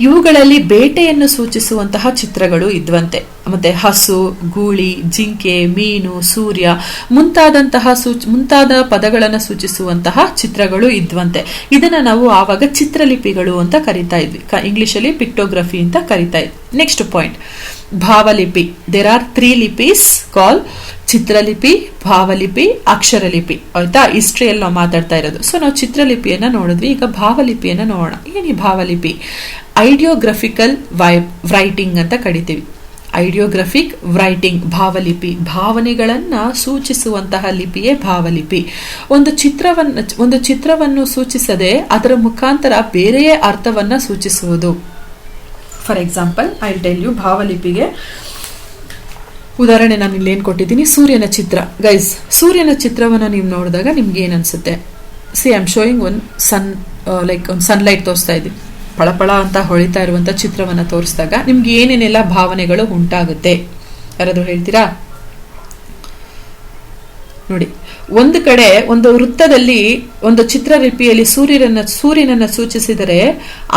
Speaker 1: ಇವುಗಳಲ್ಲಿ ಬೇಟೆಯನ್ನು ಸೂಚಿಸುವಂತಹ ಚಿತ್ರಗಳು ಇದ್ವಂತೆ. ಮತ್ತೆ ಹಸು, ಗೂಳಿ, ಜಿಂಕೆ, ಮೀನು, ಸೂರ್ಯ ಮುಂತಾದ ಪದಗಳನ್ನು ಸೂಚಿಸುವಂತಹ ಚಿತ್ರಗಳು ಇದ್ವಂತೆ. ಇದನ್ನ ನಾವು ಆವಾಗ ಚಿತ್ರಲಿಪಿಗಳು ಅಂತ ಕರಿತಾ ಇದ್ವಿ. ಇಂಗ್ಲಿಷ್ ಅಲ್ಲಿ ಪಿಕ್ಟೋಗ್ರಫಿ ಅಂತ ಕರಿತಾ ಇದ್ವಿ. ನೆಕ್ಸ್ಟ್ ಪಾಯಿಂಟ್, ಭಾವಲಿಪಿ. ದೇರ್ ಆರ್ 3 ಲಿಪೀಸ್ ಕಾಲ್ ಚಿತ್ರಲಿಪಿ, ಭಾವಲಿಪಿ, ಅಕ್ಷರಲಿಪಿ. ಆಯ್ತಾ, ಹಿಸ್ಟ್ರಿಯಲ್ಲಿ ನಾವು ಮಾತಾಡ್ತಾ ಇರೋದು. ಸೊ ನಾವು ಚಿತ್ರಲಿಪಿಯನ್ನ ನೋಡಿದ್ವಿ, ಈಗ ಭಾವಲಿಪಿಯನ್ನ ನೋಡೋಣ. ಏನಿ ಭಾವಲಿಪಿ? ಐಡಿಯೋಗ್ರಫಿಕಲ್ ರೈಟಿಂಗ್ ಅಂತ ಕರಿತೀವಿ. ಐಡಿಯೋಗ್ರಫಿಕ್ ರೈಟಿಂಗ್, ಭಾವಲಿಪಿ. ಭಾವನೆಗಳನ್ನ ಸೂಚಿಸುವಂತಹ ಲಿಪಿಯೇ ಭಾವಲಿಪಿ. ಒಂದು ಚಿತ್ರವನ್ನು ಸೂಚಿಸದೆ ಅದರ ಮುಖಾಂತರ ಬೇರೆಯೇ ಅರ್ಥವನ್ನ ಸೂಚಿಸುವುದು. For example I will tell you. ಭಾವಲಿಪಿಗೆ ಉದಾಹರಣೆ ನಾನು ಇಲ್ಲಿ ಏನ್ ಕೊಟ್ಟಿದ್ದೀನಿ, ಸೂರ್ಯನ ಚಿತ್ರ. ಗೈಸ್, ಸೂರ್ಯನ ಚಿತ್ರವನ್ನ ನೀವು ನೋಡಿದಾಗ ನಿಮ್ಗೆ ಏನ್ ಅನ್ಸುತ್ತೆ? C I am showing one sunlight ತೋರಿಸ್ತಾ ಇದ್ದೀನಿ. ಪಳಪಳ ಅಂತ ಹೊಳಿತಾ ಇರುವಂತ ಚಿತ್ರವನ್ನ ತೋರಿಸಿದಾಗ ನಿಮ್ಗೆ ಏನೇನೆಲ್ಲ ಭಾವನೆಗಳು ಉಂಟಾಗುತ್ತೆ ಯಾರಾದ್ರೂ ಹೇಳ್ತೀರಾ? ನೋಡಿ, ಒಂದು ಕಡೆ ಒಂದು ವೃತ್ತದಲ್ಲಿ ಒಂದು ಚಿತ್ರಲಿಪಿಯಲ್ಲಿ ಸೂರ್ಯನನ್ನ ಸೂಚಿಸಿದರೆ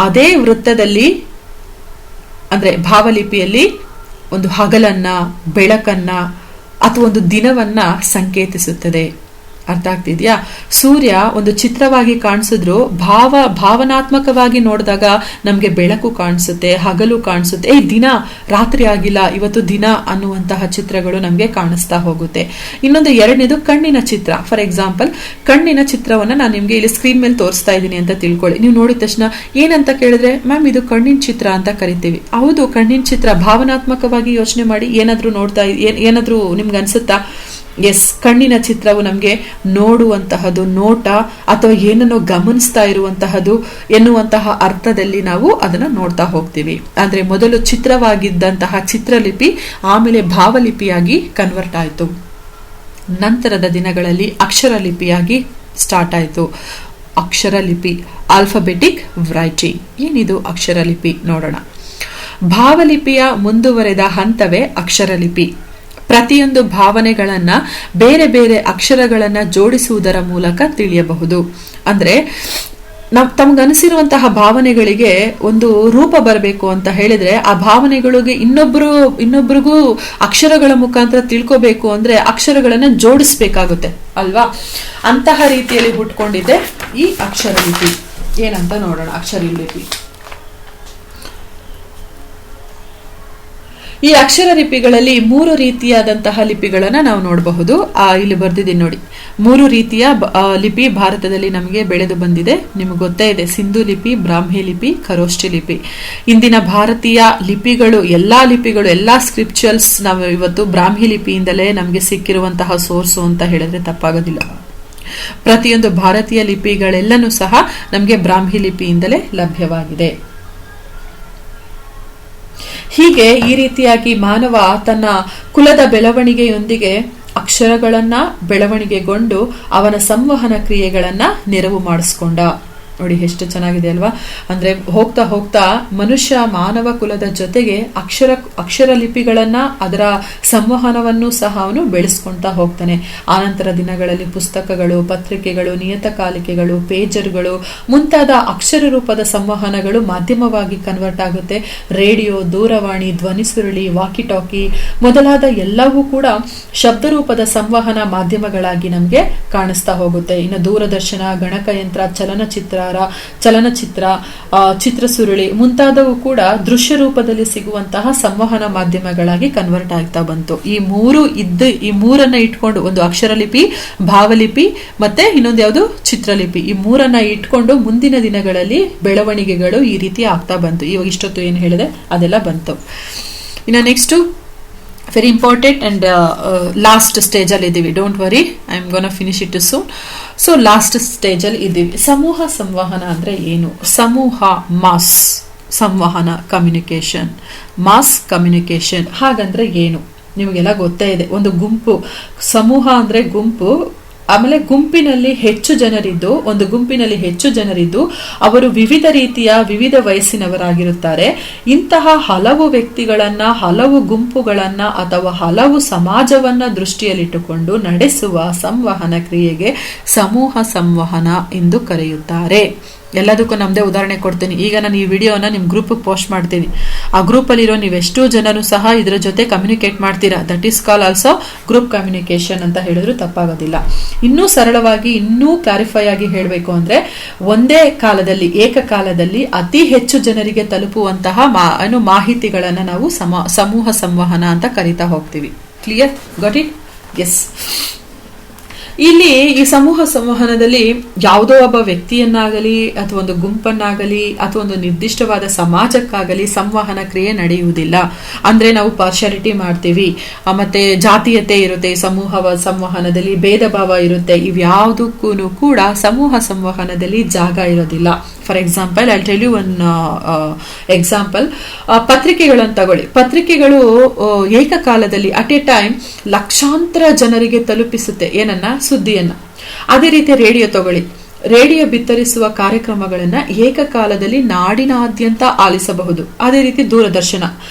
Speaker 1: ಅದೇ ವೃತ್ತದಲ್ಲಿ ಅಂದ್ರೆ ಭಾವಲಿಪಿಯಲ್ಲಿ ಒಂದು ಹಗಲನ್ನ, ಬೆಳಕನ್ನ ಅಥವಾ ಒಂದು ದಿನವನ್ನ ಸಂಕೇತಿಸುತ್ತದೆ. ಅರ್ಥ ಆಗ್ತಿದ್ಯಾ? ಸೂರ್ಯ ಒಂದು ಚಿತ್ರವಾಗಿ ಕಾಣಿಸಿದ್ರು ಭಾವನಾತ್ಮಕವಾಗಿ ನೋಡಿದಾಗ ನಮ್ಗೆ ಬೆಳಕು ಕಾಣಿಸುತ್ತೆ, ಹಗಲು ಕಾಣಿಸುತ್ತೆ. ದಿನ ರಾತ್ರಿ ಆಗಿಲ್ಲ, ಇವತ್ತು ದಿನ ಅನ್ನುವಂತಹ ಚಿತ್ರಗಳು ನಮ್ಗೆ ಕಾಣಿಸ್ತಾ ಹೋಗುತ್ತೆ. ಇನ್ನೊಂದು ಎರಡನೇದು ಕಣ್ಣಿನ ಚಿತ್ರ. ಫಾರ್ ಎಕ್ಸಾಂಪಲ್, ಕಣ್ಣಿನ ಚಿತ್ರವನ್ನ ನಾನು ನಿಮ್ಗೆ ಇಲ್ಲಿ ಸ್ಕ್ರೀನ್ ಮೇಲೆ ತೋರಿಸ್ತಾ ಇದ್ದೀನಿ ಅಂತ ತಿಳ್ಕೊಳ್ಳಿ. ನೀವು ನೋಡಿದ ತಕ್ಷಣ ಏನಂತ ಕೇಳಿದ್ರೆ, ಮ್ಯಾಮ್ ಇದು ಕಣ್ಣಿನ ಚಿತ್ರ ಅಂತ ಕರಿತೀವಿ. ಹೌದು, ಕಣ್ಣಿನ ಚಿತ್ರ. ಭಾವನಾತ್ಮಕವಾಗಿ ಯೋಚನೆ ಮಾಡಿ, ಏನಾದ್ರೂ ನಿಮ್ಗೆ ಅನ್ಸುತ್ತಾ? ಎಸ್, ಕಣ್ಣಿನ ಚಿತ್ರವು ನಮ್ಗೆ ನೋಡುವಂತಹದ್ದು, ನೋಟ ಅಥವಾ ಏನನ್ನೋ ಗಮನಿಸ್ತಾ ಇರುವಂತಹದ್ದು ಎನ್ನುವಂತಹ ಅರ್ಥದಲ್ಲಿ ನಾವು ಅದನ್ನ ನೋಡ್ತಾ ಹೋಗ್ತೀವಿ. ಅಂದ್ರೆ ಮೊದಲು ಚಿತ್ರವಾಗಿದ್ದಂತಹ ಚಿತ್ರಲಿಪಿ ಆಮೇಲೆ ಭಾವಲಿಪಿಯಾಗಿ ಕನ್ವರ್ಟ್ ಆಯಿತು. ನಂತರದ ದಿನಗಳಲ್ಲಿ ಅಕ್ಷರಲಿಪಿಯಾಗಿ ಸ್ಟಾರ್ಟ್ ಆಯಿತು. ಅಕ್ಷರಲಿಪಿ, ಆಲ್ಫಾಬೆಟಿಕ್ ರೈಟಿಂಗ್. ಏನಿದು ಅಕ್ಷರಲಿಪಿ ನೋಡೋಣ. ಭಾವಲಿಪಿಯ ಮುಂದುವರೆದ ಹಂತವೇ ಅಕ್ಷರಲಿಪಿ. ಪ್ರತಿಯೊಂದು ಭಾವನೆಗಳನ್ನ ಬೇರೆ ಬೇರೆ ಅಕ್ಷರಗಳನ್ನ ಜೋಡಿಸುವುದರ ಮೂಲಕ ತಿಳಿಯಬಹುದು. ಅಂದ್ರೆ ತಮಗನಿಸಿರುವಂತಹ ಭಾವನೆಗಳಿಗೆ ಒಂದು ರೂಪ ಬರಬೇಕು ಅಂತ ಹೇಳಿದ್ರೆ, ಆ ಭಾವನೆಗಳಿಗೆ ಇನ್ನೊಬ್ಬರಿಗೂ ಅಕ್ಷರಗಳ ಮುಖಾಂತರ ತಿಳ್ಕೋಬೇಕು ಅಂದ್ರೆ ಅಕ್ಷರಗಳನ್ನ ಜೋಡಿಸ್ಬೇಕಾಗುತ್ತೆ ಅಲ್ವಾ? ಅಂತಹ ರೀತಿಯಲ್ಲಿ ಹುಟ್ಕೊಂಡಿದೆ ಈ ಅಕ್ಷರಲಿಪಿ. ಏನಂತ ನೋಡೋಣ. ಅಕ್ಷರಲಿಪಿ, ಈ ಅಕ್ಷರ ಲಿಪಿಗಳಲ್ಲಿ 3 ರೀತಿಯಾದಂತಹ ಲಿಪಿಗಳನ್ನ ನಾವು ನೋಡಬಹುದು. ಇಲ್ಲಿ ಬರ್ದಿದ್ದೀನಿ ನೋಡಿ. 3 ರೀತಿಯ ಲಿಪಿ ಭಾರತದಲ್ಲಿ ನಮಗೆ ಬೆಳೆದು ಬಂದಿದೆ. ನಿಮಗೆ ಗೊತ್ತೇ ಇದೆ, ಸಿಂಧು ಲಿಪಿ, ಬ್ರಾಹ್ಮಿ ಲಿಪಿ, ಖರೋಷ್ಠಿ ಲಿಪಿ. ಇಂದಿನ ಭಾರತೀಯ ಲಿಪಿಗಳು, ಎಲ್ಲಾ ಸ್ಕ್ರಿಪ್ಚರ್ಸ್ ನಾವು ಇವತ್ತು ಬ್ರಾಹ್ಮಿ ಲಿಪಿಯಿಂದಲೇ ನಮಗೆ ಸಿಕ್ಕಿರುವಂತಹ ಸೋರ್ಸು ಅಂತ ಹೇಳಿದ್ರೆ ತಪ್ಪಾಗೋದಿಲ್ಲ. ಪ್ರತಿಯೊಂದು ಭಾರತೀಯ ಲಿಪಿಗಳೆಲ್ಲನೂ ಸಹ ನಮಗೆ ಬ್ರಾಹ್ಮಿ ಲಿಪಿಯಿಂದಲೇ ಲಭ್ಯವಾಗಿದೆ. ಹೀಗೆ ಈ ರೀತಿಯಾಗಿ ಮಾನವ ತನ್ನ ಕುಲದ ಬೆಳವಣಿಗೆಯೊಂದಿಗೆ ಅಕ್ಷರಗಳನ್ನ ಬೆಳವಣಿಗೆಗೊಂಡು ಅವನ ಸಂವಹನ ಕ್ರಿಯೆಗಳನ್ನ ನೆರವು ಮಾಡಿಸ್ಕೊಂಡ. ನೋಡಿ ಎಷ್ಟು ಚೆನ್ನಾಗಿದೆ ಅಲ್ವಾ. ಅಂದ್ರೆ ಹೋಗ್ತಾ ಹೋಗ್ತಾ ಮನುಷ್ಯ ಮಾನವ ಕುಲದ ಜೊತೆಗೆ ಅಕ್ಷರ ಲಿಪಿಗಳನ್ನ ಅದರ ಸಂವಹನವನ್ನು ಸಹ ಅವನು ಬೆಳೆಸ್ಕೊಂತಾ ಹೋಗ್ತಾನೆ. ಆನಂತರ ದಿನಗಳಲ್ಲಿ ಪುಸ್ತಕಗಳು, ಪತ್ರಿಕೆಗಳು, ನಿಯತಕಾಲಿಕೆಗಳು, ಪೇಜರ್ಗಳು ಮುಂತಾದ ಅಕ್ಷರ ರೂಪದ ಸಂವಹನಗಳು ಮಾಧ್ಯಮವಾಗಿ ಕನ್ವರ್ಟ್ ಆಗುತ್ತೆ. ರೇಡಿಯೋ, ದೂರವಾಣಿ, ಧ್ವನಿ ಸುರುಳಿ, ವಾಕಿ ಟಾಕಿ ಮೊದಲಾದ ಎಲ್ಲವೂ ಕೂಡ ಶಬ್ದ ರೂಪದ ಸಂವಹನ ಮಾಧ್ಯಮಗಳಾಗಿ ನಮ್ಗೆ ಕಾಣಿಸ್ತಾ ಹೋಗುತ್ತೆ. ಇನ್ನು ದೂರದರ್ಶನ, ಗಣಕಯಂತ್ರ, ಚಲನಚಿತ್ರ, ಚಿತ್ರಸುರುಳಿ ಮುಂತಾದವು ಕೂಡ ದೃಶ್ಯ ರೂಪದಲ್ಲಿ ಸಿಗುವಂತಹ ಸಂವಹನ ಮಾಧ್ಯಮಗಳಾಗಿ ಕನ್ವರ್ಟ್ ಆಗ್ತಾ ಬಂತು. ಈ ಮೂರನ್ನ ಇಟ್ಕೊಂಡು, ಒಂದು ಅಕ್ಷರಲಿಪಿ, ಭಾವಲಿಪಿ ಮತ್ತೆ ಇನ್ನೊಂದು ಯಾವುದು ಚಿತ್ರಲಿಪಿ, ಈ ಮೂರನ್ನ ಇಟ್ಕೊಂಡು ಮುಂದಿನ ದಿನಗಳಲ್ಲಿ ಬೆಳವಣಿಗೆಗಳು ಈ ರೀತಿ ಆಗ್ತಾ ಬಂತು. ಇವಾಗ ಇಷ್ಟೊತ್ತು ಏನು ಹೇಳಿದೆ ಅದೆಲ್ಲ ಬಂತು. ಇನ್ನು next very important and last stage ಅಲ್ಲಿ ಇದ್ದೀವಿ. Don't worry, I am gonna finish it soon. So last stage ಅಲ್ಲಿ ಇದ್ದೀವಿ. ಸಮೂಹ ಸಂವಹನ ಅಂದ್ರೆ ಏನು? ಸಮೂಹ, ಮಾಸ್ ಸಂವಹನ, ಕಮ್ಯುನಿಕೇಶನ್, ಮಾಸ್ ಕಮ್ಯುನಿಕೇಶನ್. ಹಾಗಂದ್ರೆ ಏನು ನಿಮಗೆಲ್ಲ ಗೊತ್ತೇ ಇದೆ. ಒಂದು ಗುಂಪು, ಸಮೂಹ ಅಂದ್ರೆ ಗುಂಪು. ಆಮೇಲೆ ಗುಂಪಿನಲ್ಲಿ ಹೆಚ್ಚು ಜನರಿದ್ದು ಅವರು ವಿವಿಧ ರೀತಿಯ ವಿವಿಧ ವಯಸ್ಸಿನವರಾಗಿರುತ್ತಾರೆ. ಇಂತಹ ಹಲವು ವ್ಯಕ್ತಿಗಳನ್ನ, ಹಲವು ಗುಂಪುಗಳನ್ನ ಅಥವಾ ಹಲವು ಸಮಾಜವನ್ನ ದೃಷ್ಟಿಯಲ್ಲಿಟ್ಟುಕೊಂಡು ನಡೆಸುವ ಸಂವಹನ ಕ್ರಿಯೆಗೆ ಸಮೂಹ ಸಂವಹನ ಎಂದು ಕರೆಯುತ್ತಾರೆ. ಎಲ್ಲದಕ್ಕೂ ನಮ್ದೇ ಉದಾಹರಣೆ ಕೊಡ್ತೀನಿ. ಈಗ ನಾನು ಈ ವಿಡಿಯೋನ ನಿಮ್ ಗ್ರೂಪ್ ಪೋಸ್ಟ್ ಮಾಡ್ತೀನಿ. ಆ ಗ್ರೂಪ್ ಅಲ್ಲಿರೋ ನೀವೆಷ್ಟೋ ಜನನು ಸಹ ಇದರ ಜೊತೆ ಕಮ್ಯುನಿಕೇಟ್ ಮಾಡ್ತೀರಾ. That is call also group communication ಅಂತ ಹೇಳಿದ್ರು ತಪ್ಪಾಗೋದಿಲ್ಲ. ಇನ್ನೂ ಸರಳವಾಗಿ, ಇನ್ನೂ ಕ್ಲಾರಿಫೈ ಆಗಿ ಹೇಳಬೇಕು ಅಂದ್ರೆ, ಒಂದೇ ಕಾಲದಲ್ಲಿ, ಏಕಕಾಲದಲ್ಲಿ ಅತಿ ಹೆಚ್ಚು ಜನರಿಗೆ ತಲುಪುವಂತಹ ಮಾಹಿತಿಗಳನ್ನ ನಾವು ಸಮೂಹ ಸಂವಹನ ಅಂತ ಕರಿತಾ ಹೋಗ್ತೀವಿ. ಕ್ಲಿಯರ್? Got it? ಎಸ್. ಇಲ್ಲಿ ಈ ಸಮೂಹ ಸಂವಹನದಲ್ಲಿ ಯಾವುದೋ ಒಬ್ಬ ವ್ಯಕ್ತಿಯನ್ನಾಗಲಿ ಅಥವಾ ಒಂದು ಗುಂಪನ್ನಾಗಲಿ ಅಥವಾ ಒಂದು ನಿರ್ದಿಷ್ಟವಾದ ಸಮಾಜಕ್ಕಾಗಲಿ ಸಂವಹನ ಕ್ರಿಯೆ ನಡೆಯುವುದಿಲ್ಲ. ಅಂದ್ರೆ ನಾವು ಪಾರ್ಶಾಲಿಟಿ ಮಾಡ್ತೀವಿ, ಮತ್ತೆ ಜಾತೀಯತೆ ಇರುತ್ತೆ, ಸಮೂಹ ಸಂವಹನದಲ್ಲಿ ಭೇದ ಭಾವ ಇರುತ್ತೆ. ಇವ್ಯಾವುದಕ್ಕೂ ಕೂಡ ಸಮೂಹ ಸಂವಹನದಲ್ಲಿ ಜಾಗ ಇರೋದಿಲ್ಲ. For example, I tell you one example. ಪತ್ರಿಕೆಗಳನ್ನು ತಗೊಳ್ಳಿ. ಪತ್ರಿಕೆಗಳು ಏಕಕಾಲದಲ್ಲಿ ಅಟ್ ಎ ಟೈಮ್ ಲಕ್ಷಾಂತರ ಜನರಿಗೆ ತಲುಪಿಸುತ್ತೆ. ಏನನ್ನ? ಸುದ್ದಿಯನ್ನ. ಅದೇ ರೀತಿ ರೇಡಿಯೋ ತಗೊಳ್ಳಿ. ರೇಡಿಯೋ ಬಿತ್ತರಿಸುವ ಕಾರ್ಯಕ್ರಮಗಳನ್ನ ಏಕಕಾಲದಲ್ಲಿ ನಾಡಿನಾದ್ಯಂತ ಆಲಿಸಬಹುದು. ಅದೇ ರೀತಿ ದೂರದರ್ಶನ,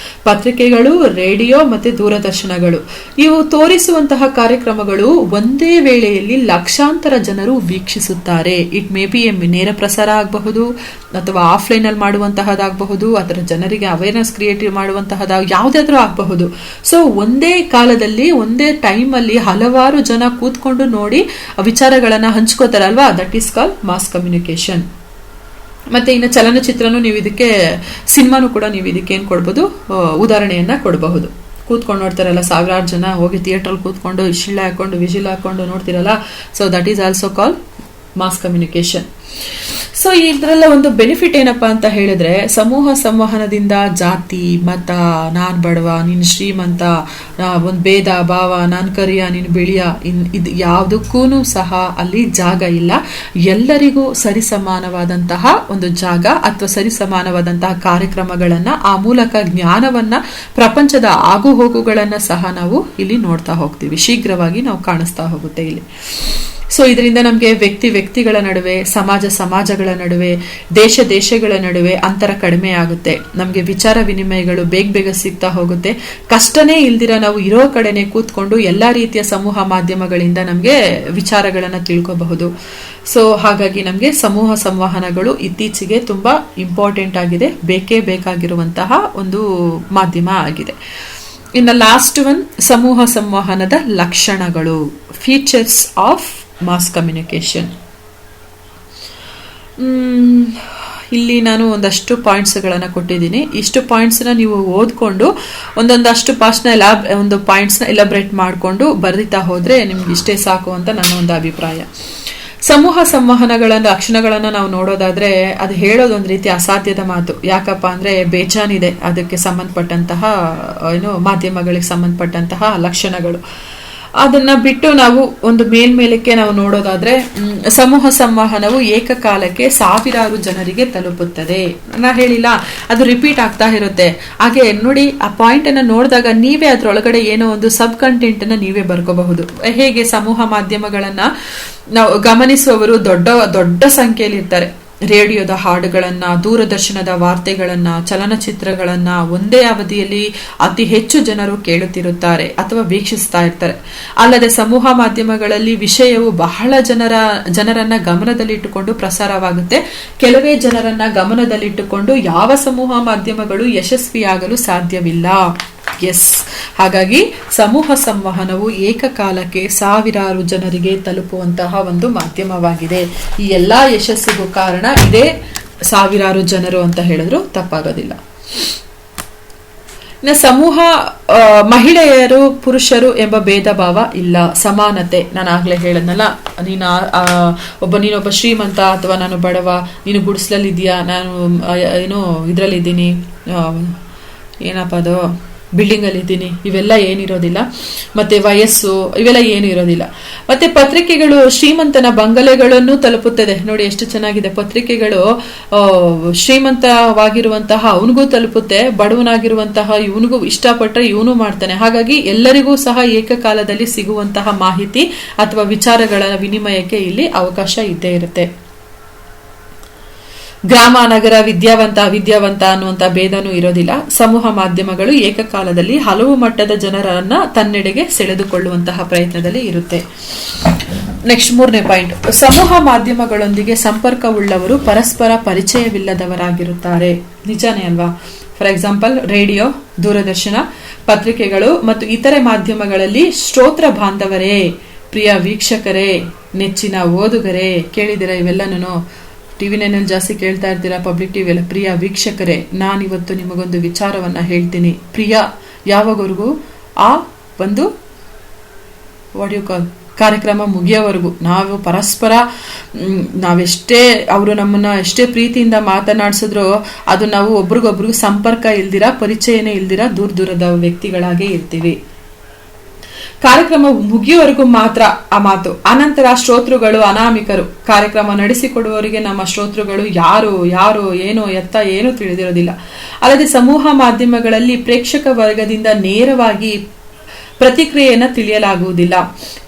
Speaker 1: ಪತ್ರಿಕೆಗಳು, ರೇಡಿಯೋ ಮತ್ತೆ ದೂರದರ್ಶನಗಳು ಇವು ತೋರಿಸುವಂತಹ ಕಾರ್ಯಕ್ರಮಗಳು ಒಂದೇ ವೇಳೆಯಲ್ಲಿ ಲಕ್ಷಾಂತರ ಜನರು ವೀಕ್ಷಿಸುತ್ತಾರೆ. ಇಟ್ ಮೇ ಬಿ ನೇರ ಪ್ರಸಾರ ಆಗಬಹುದು ಅಥವಾ ಆಫ್ಲೈನ್ ಅಲ್ಲಿ ಮಾಡುವಂತಹದ್ದಾಗಬಹುದು, ಅದರ ಜನರಿಗೆ ಅವೇರ್ನೆಸ್ ಕ್ರಿಯೇಟ್ ಮಾಡುವಂತಹದಾಗ ಯಾವುದಾದ್ರೂ ಆಗಬಹುದು. ಸೊ ಒಂದೇ ಕಾಲದಲ್ಲಿ, ಒಂದೇ ಟೈಮ್ ಅಲ್ಲಿ ಹಲವಾರು ಜನ ಕೂತ್ಕೊಂಡು ನೋಡಿ ವಿಚಾರಗಳನ್ನ ಹಂಚ್ಕೋತಾರಲ್ವಾ, ದಟ್ ಈಸ್ ಮಾಸ್ ಕಮ್ಯುನಿಕೇಶನ್. ಮತ್ತೆ ಇನ್ನು ಚಲನಚಿತ್ರನು ನೀವು ಇದಕ್ಕೆ, ಸಿನಿಮಾನು ಕೂಡ ನೀವು ಇದಕ್ಕೆ ಏನ್ ಕೊಡ್ಬೋದು, ಉದಾಹರಣೆಯನ್ನ ಕೊಡಬಹುದು. ಕೂತ್ಕೊಂಡು ನೋಡ್ತಾರಲ್ಲ ಸಾವಿರಾರು ಜನ, ಹೋಗಿ ಥಿಯೇಟರ್ ಕೂತ್ಕೊಂಡು ಶಿಳ್ಳೆ ಹಾಕೊಂಡು ವಿಜಿಲ್ ಹಾಕೊಂಡು ನೋಡ್ತಿರಲ್ಲ. So that is also call mass communication. So ಇದ್ರಲ್ಲ ಒಂದು ಬೆನಿಫಿಟ್ ಏನಪ್ಪಾ ಅಂತ ಹೇಳಿದ್ರೆ, ಸಮೂಹ ಸಂವಹನದಿಂದ ಜಾತಿ, ಮತ, ನಾನ್ ಬಡವ, ನೀನ್ ಶ್ರೀಮಂತ, ಒಂದು ಭೇದ ಭಾವ, ನಾನ್ ಕರಿಯ, ನೀನ್ ಬಿಳಿಯ, ಇದು ಯಾವುದಕ್ಕೂ ಸಹ ಅಲ್ಲಿ ಜಾಗ ಇಲ್ಲ. ಎಲ್ಲರಿಗೂ ಸರಿಸಮಾನವಾದಂತಹ ಒಂದು ಜಾಗ ಅಥವಾ ಸರಿಸಮಾನವಾದಂತಹ ಕಾರ್ಯಕ್ರಮಗಳನ್ನ, ಆ ಮೂಲಕ ಜ್ಞಾನವನ್ನ, ಪ್ರಪಂಚದ ಆಗು ಹೋಗುಗಳನ್ನ ಸಹ ನಾವು ಇಲ್ಲಿ ನೋಡ್ತಾ ಹೋಗ್ತೀವಿ. ಶೀಘ್ರವಾಗಿ ನಾವು ಕಾಣಿಸ್ತಾ ಹೋಗುತ್ತೆ ಇಲ್ಲಿ. ಸೊ ಇದರಿಂದ ನಮಗೆ ವ್ಯಕ್ತಿಗಳ ನಡುವೆ, ಸಮಾಜಗಳ ನಡುವೆ, ದೇಶಗಳ ನಡುವೆ ಅಂತರ ಕಡಿಮೆ ಆಗುತ್ತೆ. ನಮಗೆ ವಿಚಾರ ವಿನಿಮಯಗಳು ಬೇಗ ಸಿಗ್ತಾ ಹೋಗುತ್ತೆ. ಕಷ್ಟನೇ ಇಲ್ದಿರ ನಾವು ಇರೋ ಕಡೆನೆ ಕೂತ್ಕೊಂಡು ಎಲ್ಲಾ ರೀತಿಯ ಸಮೂಹ ಮಾಧ್ಯಮಗಳಿಂದ ನಮಗೆ ವಿಚಾರಗಳನ್ನ ತಿಳ್ಕೋಬಹುದು. ಸೊ ಹಾಗಾಗಿ ನಮಗೆ ಸಮೂಹ ಸಂವಹನಗಳು ಇತ್ತೀಚೆಗೆ ತುಂಬಾ ಇಂಪಾರ್ಟೆಂಟ್ ಆಗಿದೆ, ಬೇಕೇ ಬೇಕಾಗಿರುವಂತಹ ಒಂದು ಮಾಧ್ಯಮ ಆಗಿದೆ. ಇನ್ನು ಲಾಸ್ಟ್ ಒನ್, ಸಮೂಹ ಸಂವಹನದ ಲಕ್ಷಣಗಳು, ಫೀಚರ್ಸ್ ಆಫ್ ಮಾಸ್ ಕಮ್ಯುನಿಕೇಶನ್. ಇಲ್ಲಿ ನಾನು ಒಂದಷ್ಟು ಪಾಯಿಂಟ್ಸ್ಗಳನ್ನು ಕೊಟ್ಟಿದ್ದೀನಿ. ಇಷ್ಟು ಪಾಯಿಂಟ್ಸ್ನ ನೀವು ಓದ್ಕೊಂಡು ಒಂದೊಂದಷ್ಟು ಒಂದು ಪಾಯಿಂಟ್ಸ್ನ ಎಲಾಬ್ರೇಟ್ ಮಾಡಿಕೊಂಡು ಬರೀತಾ ಹೋದ್ರೆ ನಿಮ್ಗೆ ಇಷ್ಟೇ ಸಾಕು ಅಂತ ನನ್ನ ಒಂದು ಅಭಿಪ್ರಾಯ. ಸಮೂಹ ಸಂವಹನಗಳ ಲಕ್ಷಣಗಳನ್ನ ನಾವು ನೋಡೋದಾದ್ರೆ ಅದು ಹೇಳೋದೊಂದು ರೀತಿ ಅಸಾಧ್ಯದ ಮಾತು. ಯಾಕಪ್ಪ ಅಂದ್ರೆ ಬೇಜಾನಿದೆ ಅದಕ್ಕೆ ಸಂಬಂಧಪಟ್ಟಂತಹ ಮಾಧ್ಯಮಗಳಿಗೆ ಸಂಬಂಧಪಟ್ಟಂತಹ ಲಕ್ಷಣಗಳು. ಅದನ್ನ ಬಿಟ್ಟು ನಾವು ಒಂದು ಮೇಲ್ಮೇಲಕ್ಕೆ ನಾವು ನೋಡೋದಾದ್ರೆ, ಸಮೂಹ ಸಂವಹನವು ಏಕಕಾಲಕ್ಕೆ ಸಾವಿರಾರು ಜನರಿಗೆ ತಲುಪುತ್ತದೆ. ನಾ ಹೇಳಿಲ್ಲ, ಅದು ರಿಪೀಟ್ ಆಗ್ತಾ ಇರುತ್ತೆ. ಹಾಗೆ ನೋಡಿ, ಆ ಪಾಯಿಂಟ್ ಅನ್ನ ನೋಡಿದಾಗ ನೀವೇ ಅದ್ರೊಳಗಡೆ ಏನೋ ಒಂದು ಸಬ್ ಕಂಟೆಂಟ್ ಅನ್ನ ನೀವೇ ಬರ್ಕೋಬಹುದು. ಹೇಗೆ ಸಮೂಹ ಮಾಧ್ಯಮಗಳನ್ನ ನಾವು ಗಮನಿಸುವವರು ದೊಡ್ಡ ಸಂಖ್ಯೆಯಲ್ಲಿ ಇರ್ತಾರೆ. ರೇಡಿಯೋದ ಹಾಡುಗಳನ್ನ, ದೂರದರ್ಶನದ ವಾರ್ತೆಗಳನ್ನ, ಚಲನಚಿತ್ರಗಳನ್ನ ಒಂದೇ ಅವಧಿಯಲ್ಲಿ ಅತಿ ಹೆಚ್ಚು ಜನರು ಕೇಳುತ್ತಿರುತ್ತಾರೆ ಅಥವಾ ವೀಕ್ಷಿಸ್ತಾ ಇರ್ತಾರೆ. ಅಲ್ಲದೆ ಸಮೂಹ ಮಾಧ್ಯಮಗಳಲ್ಲಿ ವಿಷಯವು ಬಹಳ ಜನರನ್ನ ಗಮನದಲ್ಲಿಟ್ಟುಕೊಂಡು ಪ್ರಸಾರವಾಗುತ್ತೆ. ಕೆಲವೇ ಜನರನ್ನ ಗಮನದಲ್ಲಿಟ್ಟುಕೊಂಡು ಯಾವ ಸಮೂಹ ಮಾಧ್ಯಮಗಳು ಯಶಸ್ವಿಯಾಗಲು ಸಾಧ್ಯವಿಲ್ಲ. ಎಸ್, ಹಾಗಾಗಿ ಸಮೂಹ ಸಂವಹನವು ಏಕಕಾಲಕ್ಕೆ ಸಾವಿರಾರು ಜನರಿಗೆ ತಲುಪುವಂತಹ ಒಂದು ಮಾಧ್ಯಮವಾಗಿದೆ. ಈ ಎಲ್ಲಾ ಯಶಸ್ಸಿಗೂ ಕಾರಣ ಇದೇ ಸಾವಿರಾರು ಜನರು ಅಂತ ಹೇಳಿದ್ರು ತಪ್ಪಾಗೋದಿಲ್ಲ. ಇನ್ನು ಸಮೂಹ, ಮಹಿಳೆಯರು ಪುರುಷರು ಎಂಬ ಭೇದ ಭಾವ ಇಲ್ಲ, ಸಮಾನತೆ. ನಾನು ಆಗ್ಲೇ ಹೇಳದ್ನಲ್ಲ, ನೀನೊಬ್ಬ ಶ್ರೀಮಂತ ಅಥವಾ ನಾನು ಬಡವ, ನೀನು ಗುಡಿಸ್ಲಲ್ಲಿದ್ಯಾ, ನಾನು ಏನೋ ಇದ್ರಲ್ಲಿದ್ದೀನಿ, ಏನಪ್ಪ ಅದು ಬಿಲ್ಡಿಂಗ್ ಅಲ್ಲಿ ಇದ್ದೀನಿ, ಇವೆಲ್ಲ ಏನಿರೋದಿಲ್ಲ. ಮತ್ತೆ ವಯಸ್ಸು, ಇವೆಲ್ಲ ಏನು ಇರೋದಿಲ್ಲ. ಮತ್ತೆ ಪತ್ರಿಕೆಗಳು ಶ್ರೀಮಂತನ ಬಂಗಲೆಗಳನ್ನು ತಲುಪುತ್ತದೆ. ನೋಡಿ ಎಷ್ಟು ಚೆನ್ನಾಗಿದೆ. ಪತ್ರಿಕೆಗಳು ಶ್ರೀಮಂತವಾಗಿರುವಂತಹ ಅವನಿಗೂ ತಲುಪುತ್ತೆ, ಬಡವನಾಗಿರುವಂತಹ ಇವನಿಗೂ ಇಷ್ಟಪಟ್ಟರೆ ಇವನು ಮಾಡ್ತಾನೆ. ಹಾಗಾಗಿ ಎಲ್ಲರಿಗೂ ಸಹ ಏಕಕಾಲದಲ್ಲಿ ಸಿಗುವಂತಹ ಮಾಹಿತಿ ಅಥವಾ ವಿಚಾರಗಳ ವಿನಿಮಯಕ್ಕೆ ಇಲ್ಲಿ ಅವಕಾಶ ಇದ್ದೇ ಇರುತ್ತೆ. ಗ್ರಾಮ ನಗರ, ವಿದ್ಯಾವಂತ ಅವಿದ್ಯಾವಂತ ಅನ್ನುವಂತ ಭೇದನೂ ಇರೋದಿಲ್ಲ. ಸಮೂಹ ಮಾಧ್ಯಮಗಳು ಏಕಕಾಲದಲ್ಲಿ ಹಲವು ಮಟ್ಟದ ಜನರನ್ನ ತನ್ನೆಡೆಗೆ ಸೆಳೆದುಕೊಳ್ಳುವಂತಹ ಪ್ರಯತ್ನದಲ್ಲಿ ಇರುತ್ತೆ. ನೆಕ್ಸ್ಟ್ 3ನೇ ಪಾಯಿಂಟ್, ಸಮೂಹ ಮಾಧ್ಯಮಗಳೊಂದಿಗೆ ಸಂಪರ್ಕವುಳ್ಳವರು ಪರಸ್ಪರ ಪರಿಚಯವಿಲ್ಲದವರಾಗಿರುತ್ತಾರೆ. ನಿಜಾನೇ ಅಲ್ವಾ? ಫಾರ್ ಎಕ್ಸಾಂಪಲ್, ರೇಡಿಯೋ, ದೂರದರ್ಶನ, ಪತ್ರಿಕೆಗಳು ಮತ್ತು ಇತರೆ ಮಾಧ್ಯಮಗಳಲ್ಲಿ ಶ್ರೋತ್ರ ಬಾಂಧವರೇ, ಪ್ರಿಯ ವೀಕ್ಷಕರೇ, ನೆಚ್ಚಿನ ಓದುಗರೇ, ಕೇಳಿದಿರ ಇವೆಲ್ಲನೂ ಟಿವಿ ನೈನಲ್ಲಿ ಜಾಸ್ತಿ ಕೇಳ್ತಾ ಇರ್ತೀರಾ, ಪಬ್ಲಿಕ್ ಟಿವಿ ಎಲ್ಲ. ಪ್ರಿಯ ವೀಕ್ಷಕರೇ, ನಾನಿವತ್ತು ನಿಮಗೊಂದು ವಿಚಾರವನ್ನ ಹೇಳ್ತೀನಿ. ಪ್ರಿಯ ಯಾವಾಗವರೆಗೂ ಆ ಒಂದು ಕಾರ್ಯಕ್ರಮ ಮುಗಿಯೋವರೆಗೂ ನಾವು ಪರಸ್ಪರ ನಾವೆಷ್ಟೇ ಅವರು ನಮ್ಮನ್ನ ಎಷ್ಟೇ ಪ್ರೀತಿಯಿಂದ ಮಾತನಾಡಿಸಿದ್ರು ಅದು ನಾವು ಒಬ್ರಿಗೊಬ್ರಿಗೂ ಸಂಪರ್ಕ ಇಲ್ದಿರ, ಪರಿಚಯನೇ ಇಲ್ದಿರ ದೂರದ ವ್ಯಕ್ತಿಗಳಾಗೆ ಇರ್ತೀವಿ. ಕಾರ್ಯಕ್ರಮ ಮುಗಿಯುವವರೆಗೂ ಮಾತ್ರ ಆ ಮಾತು. ಅನಂತರ ಶ್ರೋತೃಗಳು ಅನಾಮಿಕರು. ಕಾರ್ಯಕ್ರಮ ನಡೆಸಿಕೊಡುವವರಿಗೆ ನಮ್ಮ ಶ್ರೋತೃಗಳು ಯಾರು ಏನು ಎತ್ತ ಏನು ತಿಳಿದಿರೋದಿಲ್ಲ. ಅಲ್ಲದೆ ಸಮೂಹ ಮಾಧ್ಯಮಗಳಲ್ಲಿ ಪ್ರೇಕ್ಷಕ ವರ್ಗದಿಂದ ನೇರವಾಗಿ ಪ್ರತಿಕ್ರಿಯೆಯನ್ನು ತಿಳಿಯಲಾಗುವುದಿಲ್ಲ.